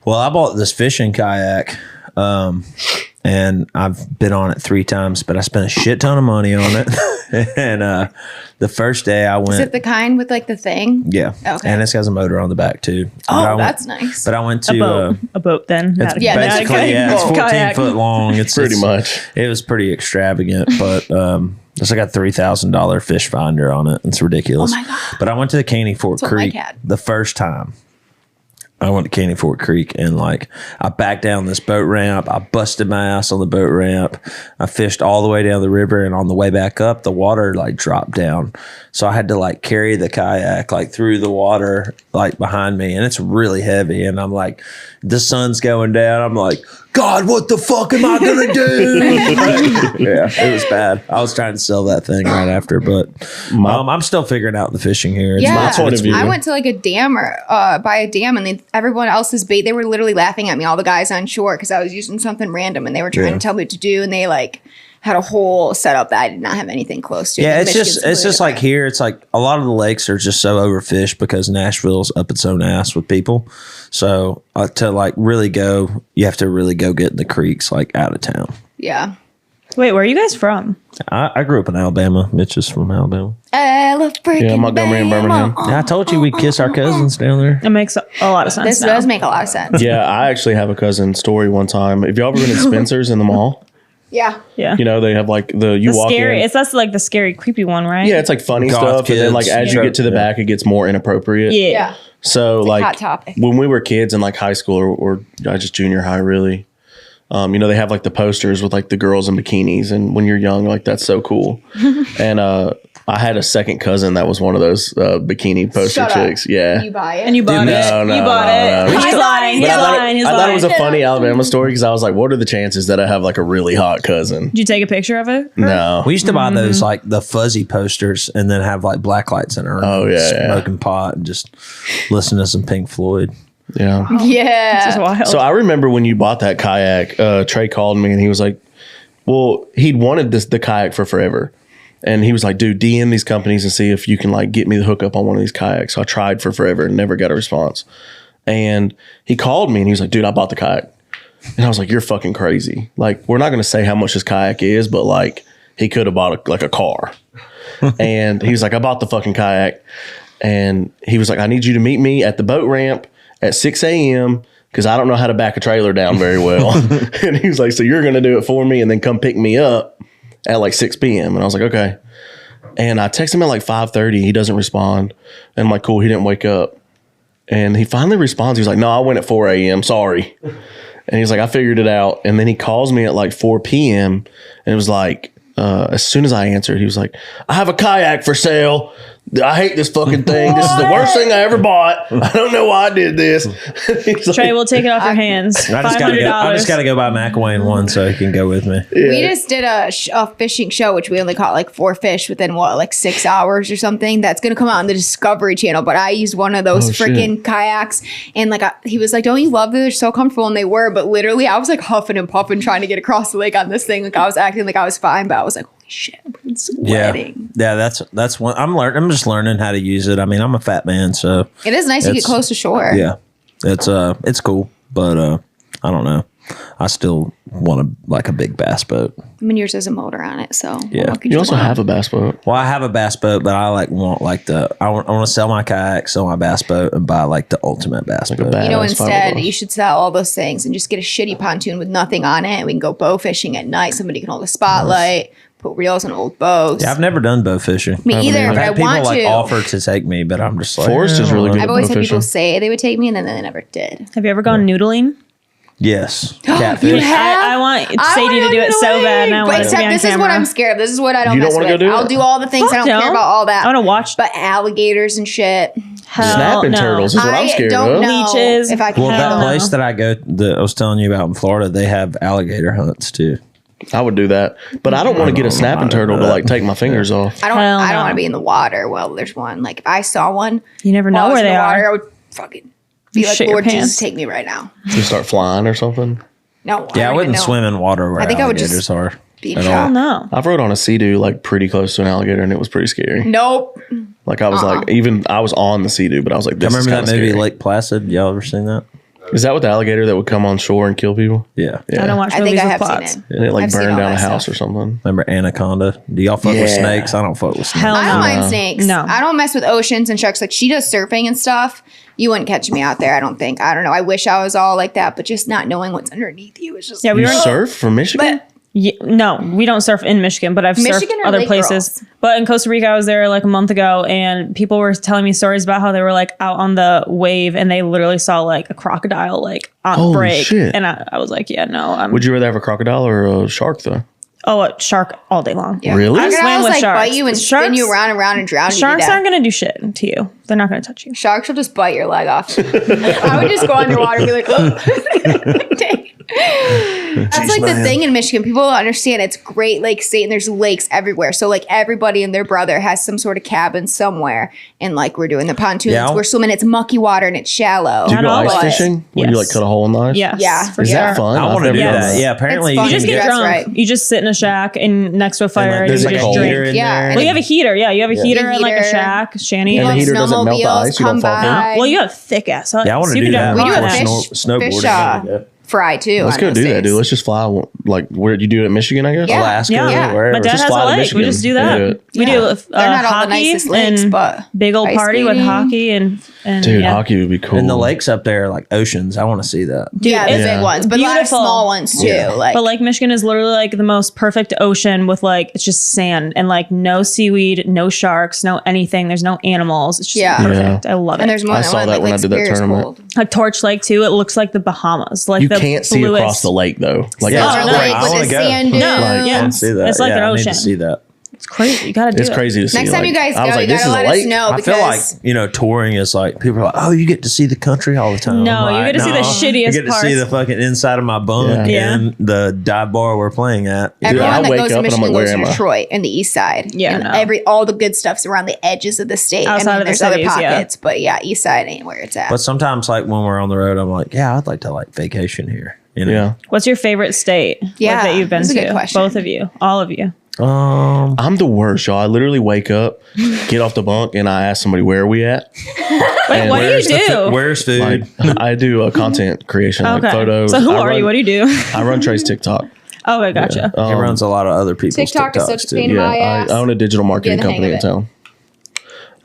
A: Well, I bought this fishing kayak, and I've been on it 3 times, but I spent a shit ton of money on it. And the first day I went,
C: Is it the kind with like the thing?
A: yeah,
C: Okay.
A: and this has a motor on the back too. But I
C: Oh,
A: went-
C: that's nice.
A: But I went
B: A
A: to
B: boat. A boat then.
A: it's
B: not a
C: Yeah, that's a
A: basically
C: kayak
A: it's
C: boat.
A: 14
B: Kayak.
A: foot long. It's
D: Pretty
A: it's-
D: much.
A: It was pretty extravagant, but it's like a $3,000 fish finder on it. It's ridiculous.
C: Oh my God.
A: But I went to the Caney Fork
C: That's what
A: Creek
C: Mike had.
A: the first time. I went to Caney Fork Creek and like I backed down this boat ramp. I busted my ass on the boat ramp. I fished all the way down the river, and on the way back up, the water like dropped down. So I had to like carry the kayak like through the water like behind me, and it's really heavy. And I'm like, the sun's going down. I'm like, God, what the fuck am I gonna do? Yeah, it was bad. I was trying to sell that thing right after, but I'm still figuring out the fishing here. It's
C: Yeah,
D: point of view.
C: I went to like a dam or by a dam, and everyone else's bait. They were literally laughing at me, all the guys on shore, because I was using something random, and they were trying to tell me what to do, and they like had a whole setup that I did not have anything close to.
A: Yeah, it's just like here. It's like a lot of the lakes are just so overfished because Nashville's up its own ass with people. So to like really go, you have to really go get in the creeks like out of town.
C: Yeah.
B: Wait, where are you guys from?
A: I grew up in Alabama. Mitch is from Alabama.
D: Yeah, Montgomery and Birmingham.
A: Yeah, I told you we kiss our cousins down there.
B: It makes a lot of sense.
C: This
B: now.
C: does make a lot of sense.
D: Yeah, I actually have a cousin story one time. Have y'all ever been to Spencer's in the mall?
C: Yeah.
B: Yeah.
D: You know, they have like you
B: The
D: walk
B: scary.
D: in.
B: That's like the scary, creepy one, right?
D: Yeah, it's like funny
A: Goth
D: stuff. And then like
A: kids.
D: as you get to the back, it gets more inappropriate.
B: Yeah.
C: Yeah.
D: So
C: like
D: like
C: Hot Topic.
D: when we were kids in like high school or just junior high, really, you know, they have like the posters with like the girls in bikinis, and when you're young, like that's so cool. And I had a second cousin that was one of those bikini poster
C: Shut up.
D: chicks. Yeah.
C: You buy it.
B: And you bought it.
D: No,
B: You bought it.
D: no.
B: He's lying. He's
D: But
B: lying. He's
D: I thought
B: lying.
D: it was a funny Alabama story because I was like, what are the chances that I have like a really hot cousin?
B: Did you take a picture of it?
D: No.
A: We used to buy those like the fuzzy posters and then have like black lights in our
D: Oh, yeah,
A: smoking pot and just listen to some Pink Floyd.
D: Yeah.
C: Yeah.
B: This is wild.
D: So I remember when you bought that kayak, Trey called me and he was like, well, he'd wanted the kayak for forever. And he was like, dude, DM these companies and see if you can like get me the hookup on one of these kayaks. So I tried for forever and never got a response. And he called me and he was like, dude, I bought the kayak. And I was like, you're fucking crazy. Like, we're not going to say how much this kayak is, but like he could have bought a car. And he was like, I bought the fucking kayak. And he was like, I need you to meet me at the boat ramp at 6 a.m. because I don't know how to back a trailer down very well. And he was like, so you're going to do it for me and then come pick me up at like 6 p.m. And I was like, okay. And I text him at like 5:30. He doesn't respond. And I'm like, cool, he didn't wake up. And he finally responds. He was like, no, I went at 4 a.m. Sorry. And he's like, I figured it out. And then he calls me at like 4 p.m. And it was like, as soon as I answered, he was like, I have a kayak for sale. I hate this fucking thing. This is the worst thing I ever bought. I don't know why I did this. He's
B: Trey,
D: like,
B: we'll take it off your hands.
A: I just got to go buy Mcilwain one so he can go with me.
C: We just did a fishing show, which we only caught like 4 fish within like 6 hours or something. That's going to come out on the Discovery Channel. But I used one of those freaking kayaks. And like he was like, don't you love that they're so comfortable? And they were. But literally, I was like huffing and puffing trying to get across the lake on this thing. Like I was acting like I was fine. But I was like, holy shit, I'm sweating.
A: Yeah, that's one. I'm just learning how to use it. I mean, I'm a fat man, so
C: It is nice to get close to shore.
A: yeah, it's cool, but I don't know. I still want a big bass boat.
C: I mean, yours has a motor on it. So
A: Yeah.
C: what could
D: you also
C: want?
D: have a bass boat.
A: Well, I have a bass boat, but I want to sell my kayak, sell my bass boat, and buy like the ultimate bass boat.
D: badass
C: You know,
D: fiberglass.
C: instead, you should sell all those things and just get a shitty pontoon with nothing on it. We can go bow fishing at night. Somebody can hold a spotlight, put reels on old bows.
A: Yeah, I've never done bow fishing.
C: Me either,
A: I've
C: but I
A: had people
C: want
A: like
C: to.
A: offer to take me, but I'm just like
D: Forrest is really good.
C: I've always
D: bow
C: had people
D: fishing.
C: say they would take me, and then they never did.
B: Have you ever gone noodling?
A: Yes, catfish.
B: I want Sadie to do it so bad. And I
C: But
B: want it to be
C: except
B: on
C: this is what
B: camera.
C: I'm scared of. This is what I don't
D: You don't
C: mess
D: wanna go
C: with.
D: do
C: I'll
D: it?
C: do all the things.
B: Fuck
C: I don't care
B: no.
C: about all that.
B: I want to watch.
C: But alligators and shit.
B: Hell
D: Snapping
B: no.
D: turtles is what I'm scared
C: don't
D: of.
C: know
B: Leeches.
C: if I can
A: Well,
C: handle
A: that
B: no.
A: place that I go, that I was telling you about in Florida, they have alligator hunts too.
D: I would do that. But I don't want to get a snapping turtle to like take my fingers off.
C: I don't
B: Hell no.
C: want to be in the water. Well, there's one. Like if I saw one,
B: You never know
C: while I was
B: where
C: in
B: they
C: the water,
B: are.
C: I would fucking be
B: You
C: like,
B: shit your
C: Lord Jesus,
B: pants.
C: take me right now.
D: Just start flying or something.
C: No.
A: Yeah, I
C: don't
A: wouldn't
C: even know.
A: swim in water where
C: I think I would just
A: alligators are.
C: Be
A: at
C: in
A: all.
C: shock.
B: Oh no.
D: I've rode on a sea-doo like pretty close to an alligator and it was pretty scary.
C: Nope.
D: Like I was like, even I was on the sea-doo, but I was like,
A: I
D: this is
A: remember
D: kind
A: that
D: of
A: movie
D: scary.
A: Lake Placid. Y'all ever seen that?
D: Is that what the alligator that would come on shore and kill people?
A: Yeah.
D: Yeah.
B: I don't watch
C: I
B: movies
C: think I
B: with
C: have
B: plots.
C: seen it.
D: And it like
C: I've seen
D: burned
C: all
D: down a
C: that
D: house
C: stuff.
D: or something.
A: Remember Anaconda? Do y'all fuck with
D: Yeah.
A: snakes? I don't fuck with snakes.
B: Hell
C: I don't
B: no.
C: mind snakes.
B: No.
C: I don't mess with oceans and sharks. Like she does surfing and stuff. You wouldn't catch me out there, I don't think. I don't know. I wish I was all like that, but just not knowing what's underneath you is just
B: Yeah, we
D: You
B: were.
D: surf from Michigan?
C: But
B: Yeah, no, we don't surf in Michigan, but I've surfed
C: Michigan or
B: other
C: Lake
B: places.
C: girls?
B: But in Costa Rica, I was there like a month ago, and people were telling me stories about how they were like out on the wave, and they literally saw like a crocodile like on
D: Holy
B: break.
D: shit.
B: And I was like, yeah, no, I'm
D: Would you rather have a crocodile or a shark though?
B: a shark all day long.
C: yeah.
D: Really?
B: I swam
C: Crocodiles
B: with
C: like
B: sharks.
C: bite you and spin you around and round and drown you.
B: Sharks
C: to
B: aren't
C: death.
B: gonna do shit to you. They're not gonna touch you.
C: Sharks will just bite your leg off. I would just go underwater and be like, oh. Dang. That's like the thing in Michigan. People don't understand it's Great Lake State and there's lakes everywhere. So like everybody and their brother has some sort of cabin somewhere. And like we're doing the pontoons, we're swimming. It's mucky water and it's shallow.
D: Do you go ice fishing? Where you like cut a hole in the ice?
C: Yeah.
D: Is that fun?
A: I want to do that. Yeah, apparently
B: you just get drunk. Right. You just sit in a shack and next to a fire and you just drink.
C: Yeah.
B: Well, you have a heater. Yeah, you have a heater in like a shack, shanty.
D: And the heater doesn't melt the ice. You don't fall through.
B: Well, you have thick ass.
A: Yeah, I want to do that.
C: We do a snowboarding. Fry too.
D: Let's go do that, dude. Let's just fly. Like, where did you do it in Michigan? I guess
A: Alaska.
B: Yeah.
A: Wherever.
B: My dad has a lake. We just do that. We do
C: not all the
B: hockey
C: nicest lakes, but
B: big old party with hockey and
D: dude, hockey would be cool.
A: And the lakes up there are like oceans. I want to see that.
C: Dude, the big ones, but a lot of small ones too.
A: Yeah.
C: Like,
B: but Lake Michigan is literally like the most perfect ocean with like it's just sand and like no seaweed, no sharks, no anything. There's no animals. It's just perfect. I love it.
C: And there's more
D: I
C: than
D: saw
C: one.
D: that when I did that tournament.
B: A Torch Lake too. It looks like the Bahamas. Like
D: you can't see across the lake though. Like
C: with the sand dunes.
A: I see that.
B: It's like an ocean.
A: I need to see that.
B: It's crazy. You gotta do it.
D: It's crazy to see.
C: Next time you guys go, you gotta let us know.
A: I feel like, touring is like, people are like, oh, you get to see the country all the time.
B: No, you get to see the shittiest
A: parts. You get to see the fucking inside of my bunk and the dive bar we're playing at.
C: Everyone that goes to Michigan goes to Detroit and the east side. Yeah. And all the good stuff's around the edges of the state.
B: Outside of
C: there's
B: the cities,
C: other pockets, but east side ain't where it's at.
A: But sometimes like when we're on the road, I'm like, yeah, I'd like to like vacation here. Yeah.
B: What's your favorite state that you've been to? Both of you. All of you.
D: I'm the worst, y'all. I literally wake up, get off the bunk, and I ask somebody, where are we at?
B: Wait, what do you do?
A: Where's food?
D: Like, I do content creation, like photos.
B: So who are you? What do you do?
D: I run Trey's TikTok.
B: Okay, gotcha.
A: He runs a lot of other people's
C: TikTok is such a pain in my ass.
D: I own a digital marketing company in town.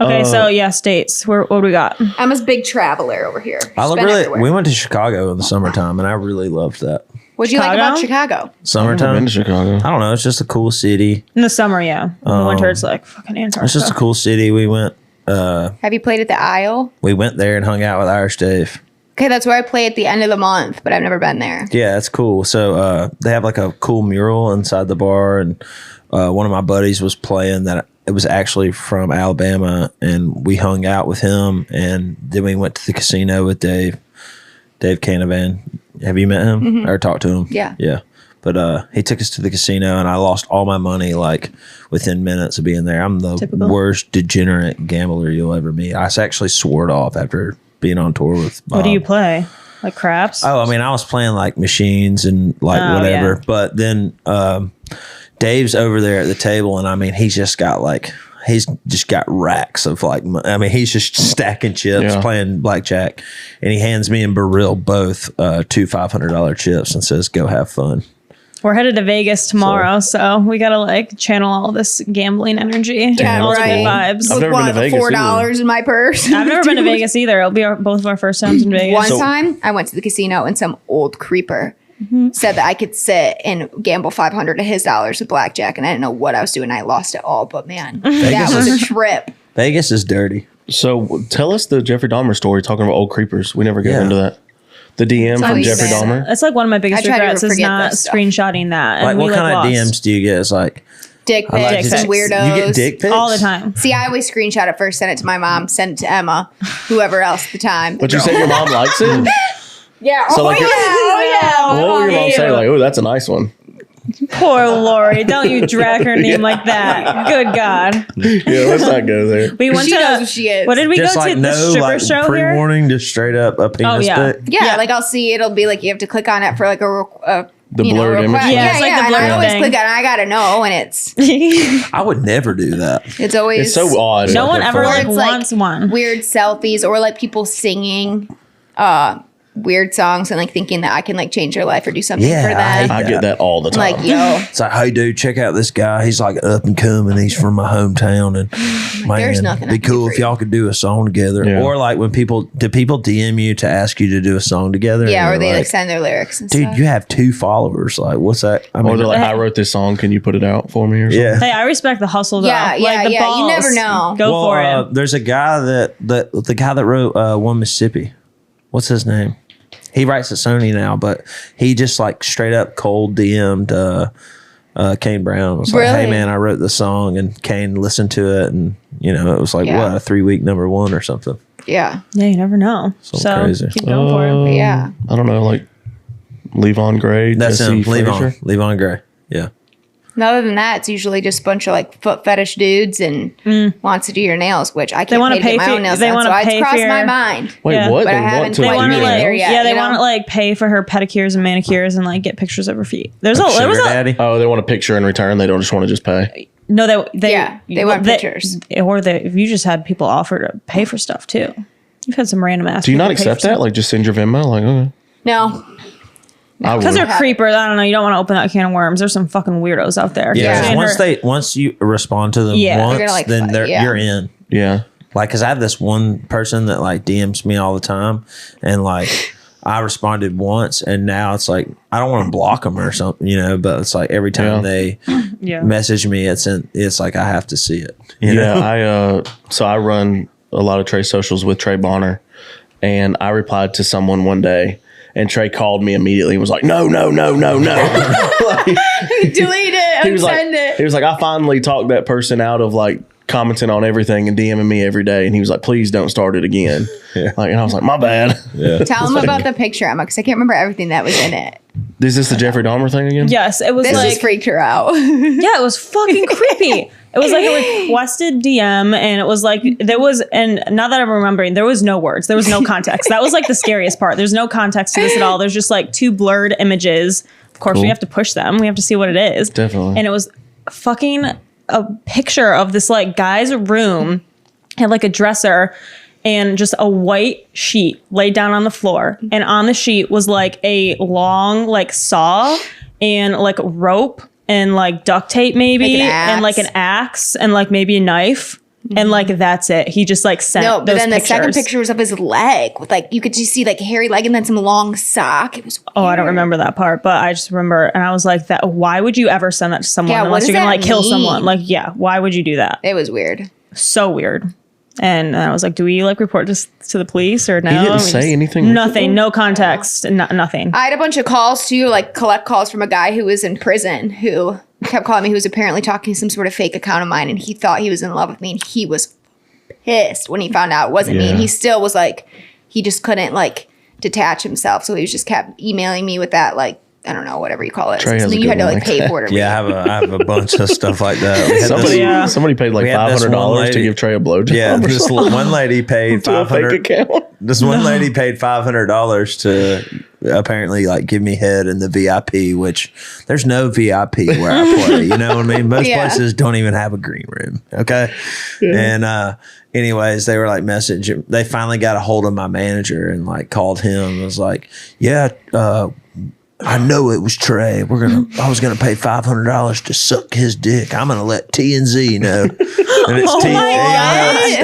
B: Okay, so states. What do we got?
C: I'm a big traveler over here.
A: We went to Chicago in the summertime, and I really loved that.
C: What'd you like about Chicago?
A: Summertime.
D: I've been to Chicago.
A: I don't know. It's just a cool city.
B: In the summer, yeah. In the winter, it's like fucking Antarctica.
A: It's just a cool city. We went.
C: Have you played at the Isle?
A: We went there and hung out with Irish Dave.
C: Okay, that's where I play at the end of the month, but I've never been there.
A: Yeah, it's cool. So they have like a cool mural inside the bar, and one of my buddies was playing that. It was actually from Alabama, and we hung out with him, and then we went to the casino with Dave Canavan. Have you met him or talked to him?
C: Yeah.
A: Yeah. But he took us to the casino, and I lost all my money like within minutes of being there. I'm the worst degenerate gambler you'll ever meet. I actually swore it off after being on tour with Bob.
B: What do you play? Like craps?
A: Oh, I mean, I was playing like machines and like whatever. Yeah. But then Dave's over there at the table, and I mean, he's just got racks of like, I mean, he's just stacking chips, playing blackjack, and he hands me and Baril both two $500 chips and says, "Go have fun."
B: We're headed to Vegas tomorrow, so we gotta like channel all this gambling energy, all the good vibes.
D: I've never been to Vegas.
C: $4 in my purse.
B: I've never been to Vegas either. It'll be both of our first times in Vegas.
C: One time, I went to the casino and some old creeper said that I could sit and gamble $500 of his dollars with blackjack, and I didn't know what I was doing. I lost it all, but man, that was a trip.
A: Vegas is dirty.
D: So tell us the Jeffrey Dahmer story. Talking about old creepers, we never get into that. The DM from Jeffrey Dahmer.
B: It's like one of my biggest regrets is not screenshotting that.
A: Like, what kind of DMs do you get? It's like
C: dick pics and weirdos.
A: You get dick pics
B: all the time.
C: See, I always screenshot it first, send it to my mom, send it to Emma, whoever else at the time.
D: But you say your mom likes it?
C: Yeah.
D: So like,
C: yeah.
D: What would your mom say? Like, oh, that's a nice one.
B: Poor Lori. Don't you drag her name like that. Good God.
D: Yeah, let's not go there.
B: We went
C: she
B: to,
C: knows who she is.
B: What did we
A: just
B: go
A: like
B: to? The stripper show here?
A: Pre-warning, just straight up a penis pic.
C: Yeah, like I'll see, it'll be like you have to click on it for like
D: the blurred image.
B: Yeah, it's like the blurred
C: I always
B: thing.
C: click on it. I gotta know, and it's
A: I would never do that.
C: it's always
D: It's so odd.
B: No one ever like
C: it's
B: wants one.
C: Weird selfies or like people singing weird songs and like thinking that I can like change their life or do something for them.
D: I get that all the time.
C: Like, yo,
A: it's like, hey dude, check out this guy. He's like up and coming. He's from my hometown, and man,
C: there's nothing
A: be cool if y'all could do a song together.
D: Yeah.
A: Or like when people DM you to ask you to do a song together.
C: Yeah, or they like send their lyrics and
A: dude,
C: stuff.
A: you have 2 followers. Like, what's that? I mean,
D: or they're like, I wrote this song. Can you put it out for me or something?
A: Yeah.
B: Hey, I respect the hustle though.
C: Yeah,
B: like, the balls.
C: You never know.
B: Go for it.
A: There's a guy the guy that wrote One Mississippi. What's his name? He writes at Sony now, but he just like straight up cold DM'd Kane Brown. Was like, hey man, I wrote the song, and Kane listened to it, and it was like what, a 3-week #1 or something.
C: Yeah.
B: Yeah, you never know.
A: Something crazy.
B: Keep going for it.
C: Yeah.
D: I don't know, like Levon Gray.
A: That's
D: Jesse
A: him.
D: Frazier.
A: Levon Gray. Yeah.
C: And other than that, it's usually just a bunch of like foot fetish dudes and wants to do your nails, which I can't
B: wanna
C: pay to get
B: pay
C: my
B: for-
C: own nails
B: they
C: done,
B: wanna
C: so
B: pay
C: it's
B: for
C: crossed
B: your-
C: my mind.
D: Wait,
B: Yeah.
D: what?
C: But I
D: They
C: haven't
D: want to
C: quite
B: They want to
C: made it
B: like,
C: there yet,
B: they
C: you
B: want to
C: know?
B: like pay for her pedicures and manicures and like get pictures of her feet. There
A: Sugar
B: was a
A: daddy.
D: Oh, they want a picture in return. They don't just want to just pay.
B: no they
C: Yeah, want pictures.
B: or if you just had people offer to pay for stuff too. You've had some random ass.
D: Do you not
B: people pay
D: accept
B: for
D: that?
B: stuff.
D: Like, just send your Venmo? Like, okay.
C: No.
D: I
B: Because
D: would.
B: they're creepers. I don't know. You don't want to open that can of worms. There's some fucking weirdos out there.
A: Yeah. 'Cause
B: Saying
A: once you respond to them
B: Yeah.
A: once,
C: They're gonna, like,
A: then
C: fight, yeah.
A: you're in.
D: Yeah.
A: Like, cause I have this one person that like DMs me all the time, and like I responded once, and now it's like I don't want to block them or something, you know. But it's like every time they
B: Yeah.
A: message me, it's like I have to see it. You know?
D: Yeah. So I run a lot of Trey socials with Trey Bonner, and I replied to someone one day, and Trey called me immediately and was like, no. Like,
C: Delete it.
D: he was like,
C: Unsend it.
D: he was like, I finally talked that person out of like commenting on everything and DMing me every day, and he was like, please don't start it again. Like, and I was like, my bad.
C: Tell them about the picture, Emma, because I can't remember everything that was in it.
D: Is this the Jeffrey Dahmer thing again?
B: Yes, it was
C: This
B: like
C: just freaked her out.
B: yeah, it was fucking creepy. It was like a requested DM, and it was like there was, and now that I'm remembering, there was no words, there was no context. That was like the scariest part. There's no context to this at all. There's just like two blurred images. Of course, we have to push them. We have to see what it is.
D: Definitely.
B: And it was fucking a picture of this like guy's room, had like a dresser and just a white sheet laid down on the floor, and on the sheet was like a long like saw and like rope and like duct tape maybe,
C: Like an
B: and like an axe and like maybe a knife, and like that's it. He just like sent
C: No, but
B: those
C: then the second
B: pictures.
C: picture was of his leg with like you could just see like hairy leg and then some long sock. It was
B: Oh, I don't remember that part, but I just remember, and I was like, "That. Why would you ever send that to someone
C: Yeah, what
B: unless
C: does
B: you're gonna
C: that
B: like kill
C: mean?
B: someone? Like, yeah, why would you do that?
C: It was weird.
B: So weird." And I was like, "Do we like report this to the police or no?"
D: He didn't
B: We
D: say
B: just-
D: anything with it,
B: Nothing.
D: though?
B: No context. Nothing.
C: I had a bunch of calls too, like collect calls from a guy who was in prison who kept calling me, who was apparently talking to some sort of fake account of mine, and he thought he was in love with me, and he was pissed when he found out it wasn't me. And he still was like, he just couldn't like detach himself, so he just kept emailing me with that like, I don't know, whatever you call it.
D: Trey has
C: Something
D: a
C: you had
D: good
C: to
D: one
C: like
D: like
C: pay for it. or
A: Yeah, I have a bunch of stuff like that. We had this-
D: Somebody paid like
A: we had this one
D: $500 to
A: lady-
D: give Trey a blowjob.
A: yeah,
D: or
A: this
D: something
A: one lady paid
D: to a fake
A: $500.
D: account.
A: This one lady paid $500 to apparently like give me head in the VIP, which there's no VIP where I play. You know what I mean? Most
C: Yeah.
A: places don't even have a green room. Okay. And anyways, they were like messaging. They finally got a hold of my manager and like called him and was like, yeah, I know it was Trey. I was gonna pay $500 to suck his dick. I'm gonna let TMZ know. And it's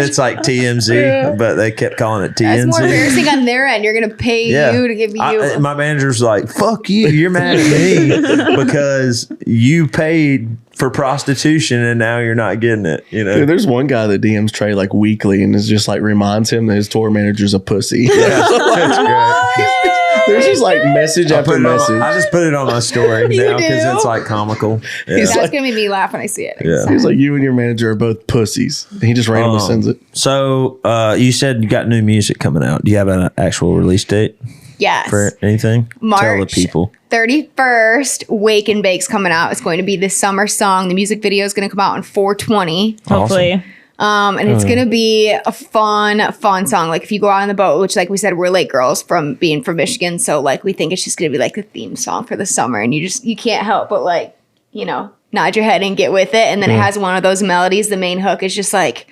A: it's like TMZ, but they kept calling it
C: That's more
A: TMZ.
C: embarrassing on their end. You're gonna pay you to give you.
A: My manager's like, fuck you. You're mad at me because you paid for prostitution and now you're not getting it. You know?
D: Dude, there's one guy that DMs Trey like weekly and is just like reminds him that his tour manager's a pussy.
A: That's great.
D: There's just like message after message.
A: I just put it on my story now because
C: do?
A: it's like comical. Yeah.
D: He's
C: That's
D: like-
C: gonna make me laugh when I see it.
A: Yeah.
D: He's like, you and your manager are both pussies. And he just randomly sends it.
A: So you said you got new music coming out. Do you have an actual release date
C: Yes.
A: for anything? Tell the
C: March
A: people.
C: 31st, Wake and Bake's coming out. It's going to be this summer song. The music video is going to come out on 4/20.
B: Hopefully.
C: And it's going to be a fun song. Like if you go out on the boat, which like we said, we're lake girls from being from Michigan. So like we think it's just going to be like the theme song for the summer. And you can't help but like, you know, nod your head and get with it. And then it has one of those melodies. The main hook is just like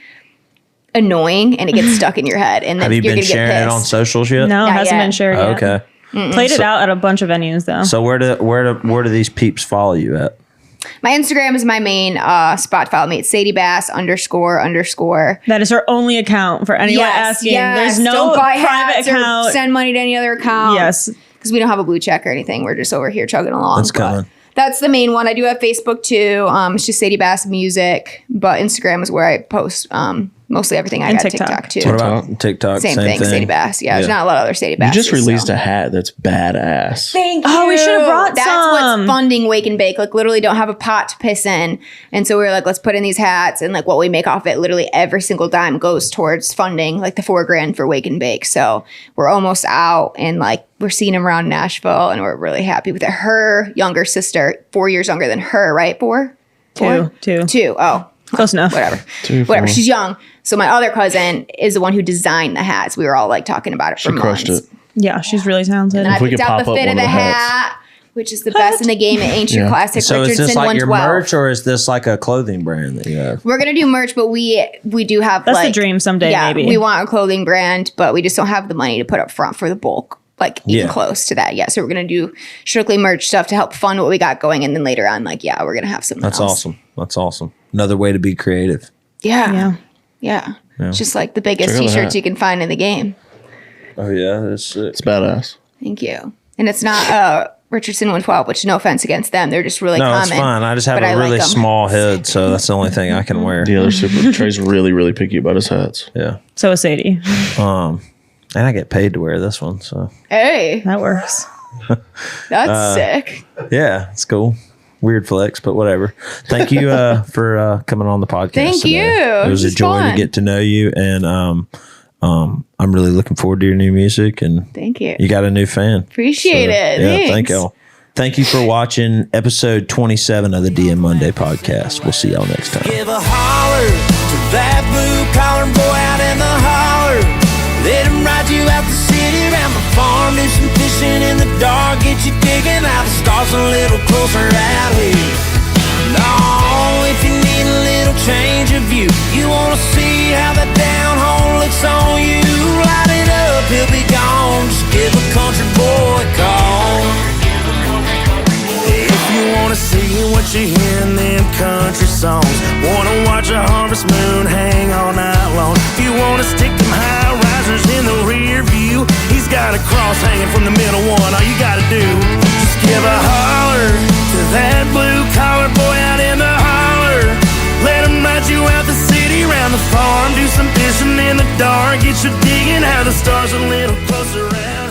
C: annoying and it gets stuck in your head. And then
A: Have you
C: you're
A: been
C: going to get
A: sharing it on
C: pissed.
A: socials yet?
B: No, it
C: Not
B: hasn't
C: yet.
B: been shared
A: Oh,
B: yet.
A: okay.
B: Played it out at a bunch of venues though.
A: So where do these peeps follow you at?
C: My Instagram is my main spot. Follow me. It's Sadie Bass __.
B: That is her only account for anyone asking. There's no
C: Don't buy
B: private
C: hats or
B: account.
C: send money to any other account.
B: Yes.
C: Because we don't have a blue check or anything. We're just over here chugging along.
A: That's
C: but
A: coming.
C: That's the main one. I do have Facebook too. It's just Sadie Bass Music, but Instagram is where I post most mostly everything I
B: And
C: got
B: TikTok.
C: TikTok too.
A: What about TikTok?
C: Same thing, Sadie Bass. Yeah, there's not a lot of other Sadie Bass.
D: You just released a hat that's badass.
C: Thank you.
B: Oh, we should have brought
C: That's
B: some.
C: what's funding Wake and Bake. Like literally don't have a pot to piss in. And so we were like, let's put in these hats, and like what we make off it, literally every single dime goes towards funding like the $4,000 for Wake and Bake. So we're almost out, and like we're seeing them around Nashville, and we're really happy with it. Her younger sister, 4 years younger than her, right? Four? Two. Oh.
B: Close enough.
C: Whatever.
D: 2, 4.
C: Whatever. She's young. So my other cousin is the one who designed the hats. We were all like talking about it for months.
D: Crushed it.
B: Yeah, she's really talented.
C: And I
D: we
C: picked
D: could
C: out
D: pop
C: the
D: up
C: fit
D: one
C: of
D: of
C: the
D: the hats.
C: hat, which is the best in the game. An ancient classic.
A: So is
C: Richardson
A: this like your
C: 112.
A: merch, or is this like a clothing brand that you have?
C: We're gonna do merch, but we do have
B: That's
C: like
B: the dream someday,
C: Yeah,
B: maybe.
C: we want a clothing brand, but we just don't have the money to put up front for the bulk, like even
A: Yeah.
C: close to that yet. So we're gonna do strictly merch stuff to help fund what we got going, and then later on, like we're gonna have something.
A: That's
C: else.
A: awesome. That's awesome. Another way to be creative.
C: Yeah.
B: Yeah.
C: It's just like the biggest
D: Check out the
C: t-shirts
D: hat.
C: you can find in the game.
A: Oh yeah, that's sick.
D: It's badass.
C: Thank you. And it's not Richardson 112, which no offense against them, they're just really
A: No,
C: common.
A: it's fine. I just have
C: but I
A: a
C: like
A: really
C: 'em.
A: small head, so that's the only thing I can wear.
D: Yeah, they're super. Trey's really, really picky about his hats.
A: Yeah.
B: So is Sadie.
A: And I get paid to wear this one, so
C: Hey,
B: That works.
C: that's sick.
A: yeah, it's cool. Weird flex, but whatever. Thank you for coming on the podcast.
C: Thank
A: today.
C: you.
A: It was a
C: This is
A: joy
C: fun.
A: to get to know you, and I'm really looking forward to your new music. And
C: Thank you.
A: you got a new fan.
C: Appreciate it.
A: Yeah,
C: Thanks.
A: thank y'all. Thank you for watching episode 27 of the DM Monday podcast. We'll see y'all next time.
E: Give a holler to that blue collar boy out in the holler. Let him ride you out the city, around the farm, do some fishing in the dark, get you digging out the stars a little closer out here. No, if you need a little change of view, you wanna see how the down home looks on you, light it up, he'll be gone. Just give a country boy a call. If you wanna see what you hear in them country songs, wanna watch a harvest moon hang all night long, if you wanna stick them high risers in the rear view, he's got a cross hanging from the middle one. All you gotta do, just give a holler to that blue collar boy out in the holler. Let him ride you out the city, round the farm, do some fishing in the dark, get you digging how the stars a little closer out.